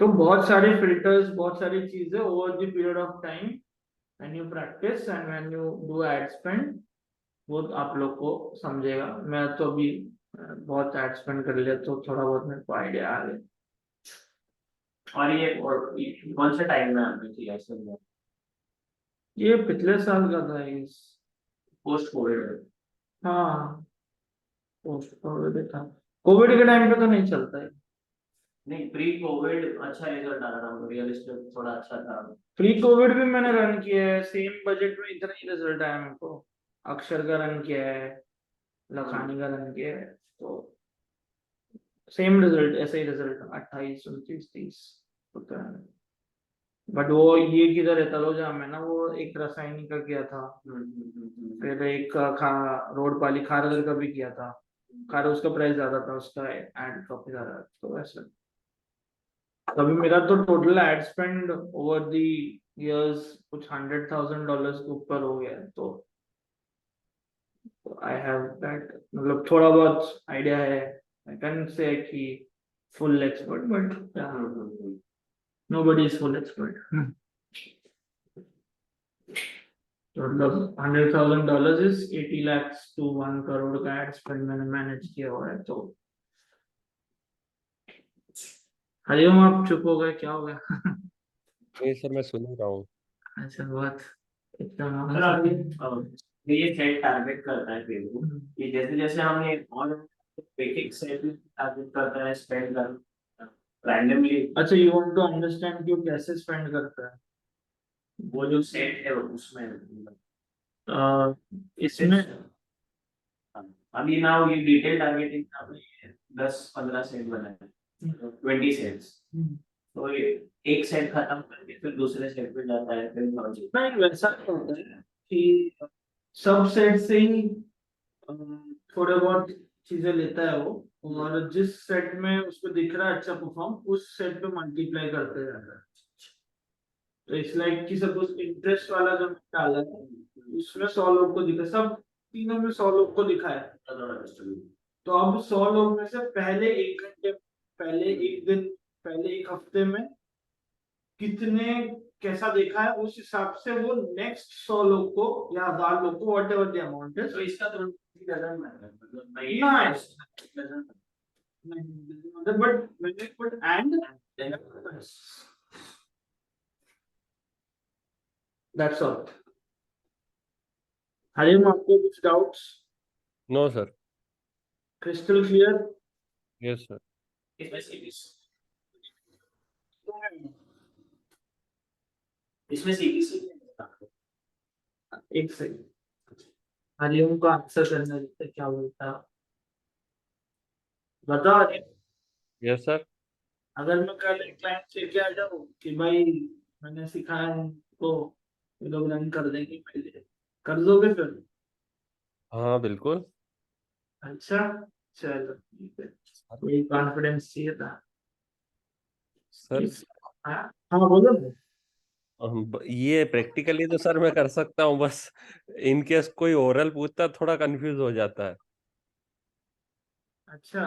तो बहुत सारे फिल्टर्स, बहुत सारी चीजें over the period of time when you practice and when you do ad spend, वो आप लोग को समझेगा। मैं तो अभी बहुत एड स्पेंड कर लिया, तो थोड़ा बहुत मेरे को आइडिया आ गया। और ये कौन सा टाइम में आपने किया ऐसे? ये पिछले साल का था, इस पोस्ट कोविड? हाँ पोस्ट कोविड था, कोविड के टाइम पे तो नहीं चलता है। नहीं, प्री कोविड अच्छा रिजल्ट आ रहा था, रियल एस्टेट थोड़ा अच्छा था। प्री कोविड भी मैंने रन किया है, सेम बजट में इतना ही रिजल्ट आया मेरे को। अक्षर का रन किया है, लखानी का रन किया है, तो सेम रिजल्ट, ऐसे ही रिजल्ट 28, 29, 30 होता है। बट वो ये किधर है, तलोजा में ना, वो एक रासायनिक का किया था, फिर एक रोड पाली खारगर का भी किया था। खार उसका प्राइस ज्यादा था, उसका एड काफी ज्यादा, तो ऐसा। अभी मेरा तो total ad spend over the years कुछ $100,000 के ऊपर हो गया है, तो आई हैव दैट, मतलब थोड़ा बहुत आइडिया है। आई कैन से कि full expert, but nobody is full expert. तो मतलब $100,000 is 80 lakhs to 1 crore का एड स्पेंड मैंने मैनेज किया हुआ है। तो हरिओम आप चुप हो गए, क्या हो गया? नहीं सर, मैं सुन ही रहा हूँ। अच्छा, बहुत एकदम सर अभी ये सेट टारगेट करता है फेसबुक कि जैसे जैसे हमने और एक सेट टारगेट करता है स्पेंड कर रैंडमली, अच्छा, यू वांट टू अंडरस्टैंड कि वो कैसे स्पेंड करता है। वो जो सेट है उसमें इसमें अभी ना ये डिटेल टारगेटिंग आपने 10-15 सेट बनाए, 20 सेट्स, तो ये एक सेट खत्म करके फिर दूसरे सेट पे जाता है, फिर लॉजिक। नहीं, वैसा नहीं होता है कि सब सेट से ही थोड़े बहुत चीजें लेता है वो, और जिस सेट में उसको दिख रहा है अच्छा परफॉर्म, उस सेट पे मल्टीप्लाई करते जाता है। तो इट्स लाइक कि सपोज इंटरेस्ट वाला जो मैंने डाला है उसमें 100 लोग को दिखा, सब तीनों में 100 लोग को दिखा है, तो अब 100 लोग में से पहले 1 घंटे, पहले 1 दिन, पहले 1 हफ्ते में कितने कैसा देखा है, उस हिसाब से वो नेक्स्ट 100 लोग को या 1000 लोग को, वट एवर द अमाउंट है। तो इसका तो डजंट मैटर, मतलब मैं ये Nice. doesn't but and matter. That's all. Hariom, आपको कुछ doubts? No sir. Crystal clear? Yes sir. इसमें सीरीज, इसमें सीरीज एक सेकंड, हरिओम को आंसर करने देते, क्या बोलता है बता। Yes sir. अगर मैं कल एक क्लाइंट लेके आ जाऊँ कि भाई मैंने सिखाया है तो ये लोग रन कर देंगे, पहले कर दोगे फिर? हाँ बिल्कुल। अच्छा, चलो ठीक है, वही कॉन्फिडेंस चाहिए था। सर हाँ हाँ, बोलो ना। ये प्रैक्टिकली तो सर मैं कर सकता हूँ, बस इन केस कोई ओरल पूछता थोड़ा कंफ्यूज हो जाता है। अच्छा,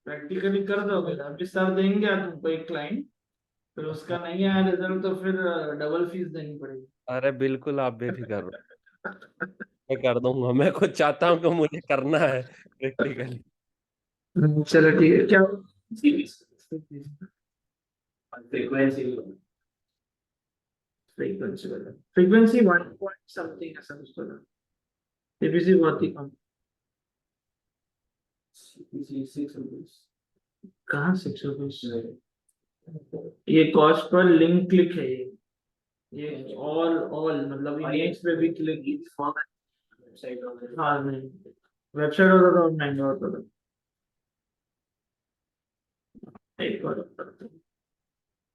प्रैक्टिकली कर दोगे, अभी सर देंगे तुमको एक क्लाइंट, फिर उसका नहीं आया रिजल्ट तो फिर डबल फीस देनी पड़ेगी। अरे बिल्कुल, आप बेफिक्र रहो, मैं कर दूंगा। मैं खुद चाहता हूँ कि मुझे करना है प्रैक्टिकली। चलो ठीक है, क्या series frequency frequency 1 point something है सर उसका, एबीसी बहुत ही कम। कहाँ 6 रुपीज? ये कॉस्ट पर लिंक क्लिक है, ये ऑल मतलब इमेज पे भी क्लिक। वेबसाइट वगैरह। हाँ नहीं, वेबसाइट होता था और महंगा होता था। एक और करते हैं।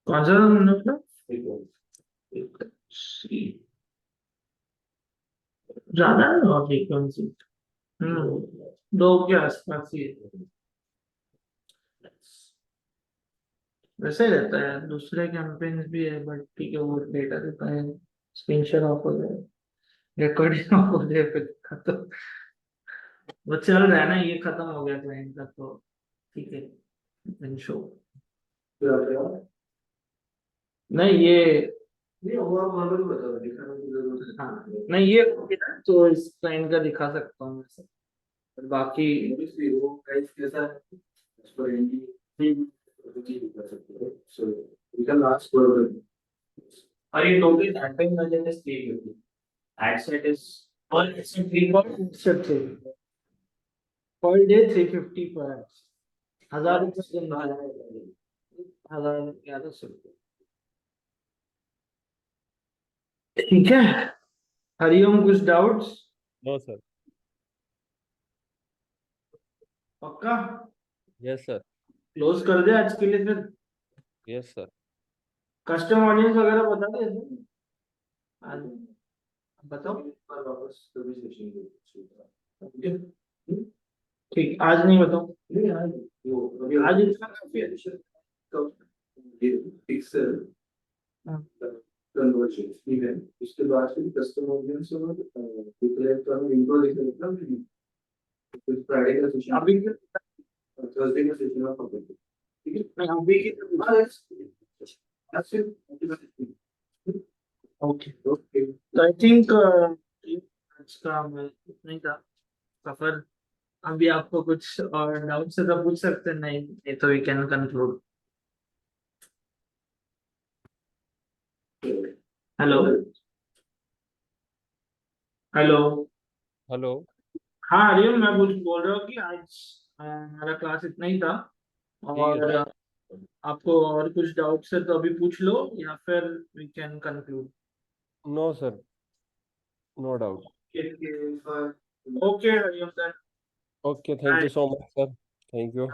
कौन सा था तुमने अपना? ज्यादा है और फ्रीक्वेंसी 2 के आसपास ही है। वैसे ही रहता है, दूसरे कैंपेन्स भी है बट ठीक है, वो डेटा देता है, स्क्रीनशॉट ऑफ हो जाए, रिकॉर्डिंग ऑफ हो जाए, फिर खत्म। वो चल रहा है ना, ये खत्म हो गया क्लाइंट का तो ठीक है, शो। नहीं ये ओवरऑल मॉडल बता दो, दिखाने की जरूरत है। हाँ नहीं, ये तो इस क्लाइंट का दिखा सकता हूँ मैं सब, और बाकी वो प्राइस कैसा है as per ND, भी दिखा सकते हो, so we can ask for और ये total campaign budget is 350, ad set is पर एड 3 पर डे 350 पर 1000 रुपये दिन, 1100 रुपये। ठीक है, हरिओम, कुछ डाउट्स? No sir. पक्का यस सर। क्लोज कर दे आज के लिए फिर? Yes sir. कस्टम ऑडियंस वगैरह बता दे आज, बताओ वापस कभी सेशन। ठीक, आज नहीं बताओ, आज इतना काफी है। पिक्सल कन्वर्जन इवेंट, उसके बाद फिर कस्टम ऑडियंस और डिक्लेयर करो, इनको लिखना फिर फ्राइडे का सेशन, अभी थर्सडे का सेशन ऑफ पब्लिक, ठीक है? नहीं, अभी की ओके ओके, तो आई थिंक आज का मैं नहीं था सफर। अभी आपको कुछ और डाउट से तो पूछ सकते हैं, नहीं नहीं तो we can conclude. Hello hello. Hello. हाँ हरिओम, मैं बोल रहा हूँ कि आज हमारा क्लास इतना ही था। ठीक है और सर। आपको और कुछ डाउट्स है तो अभी पूछ लो, या फिर we can conclude. No sir, no doubt. Okay Hariom sir. Okay, thank you so much sir. Thank you.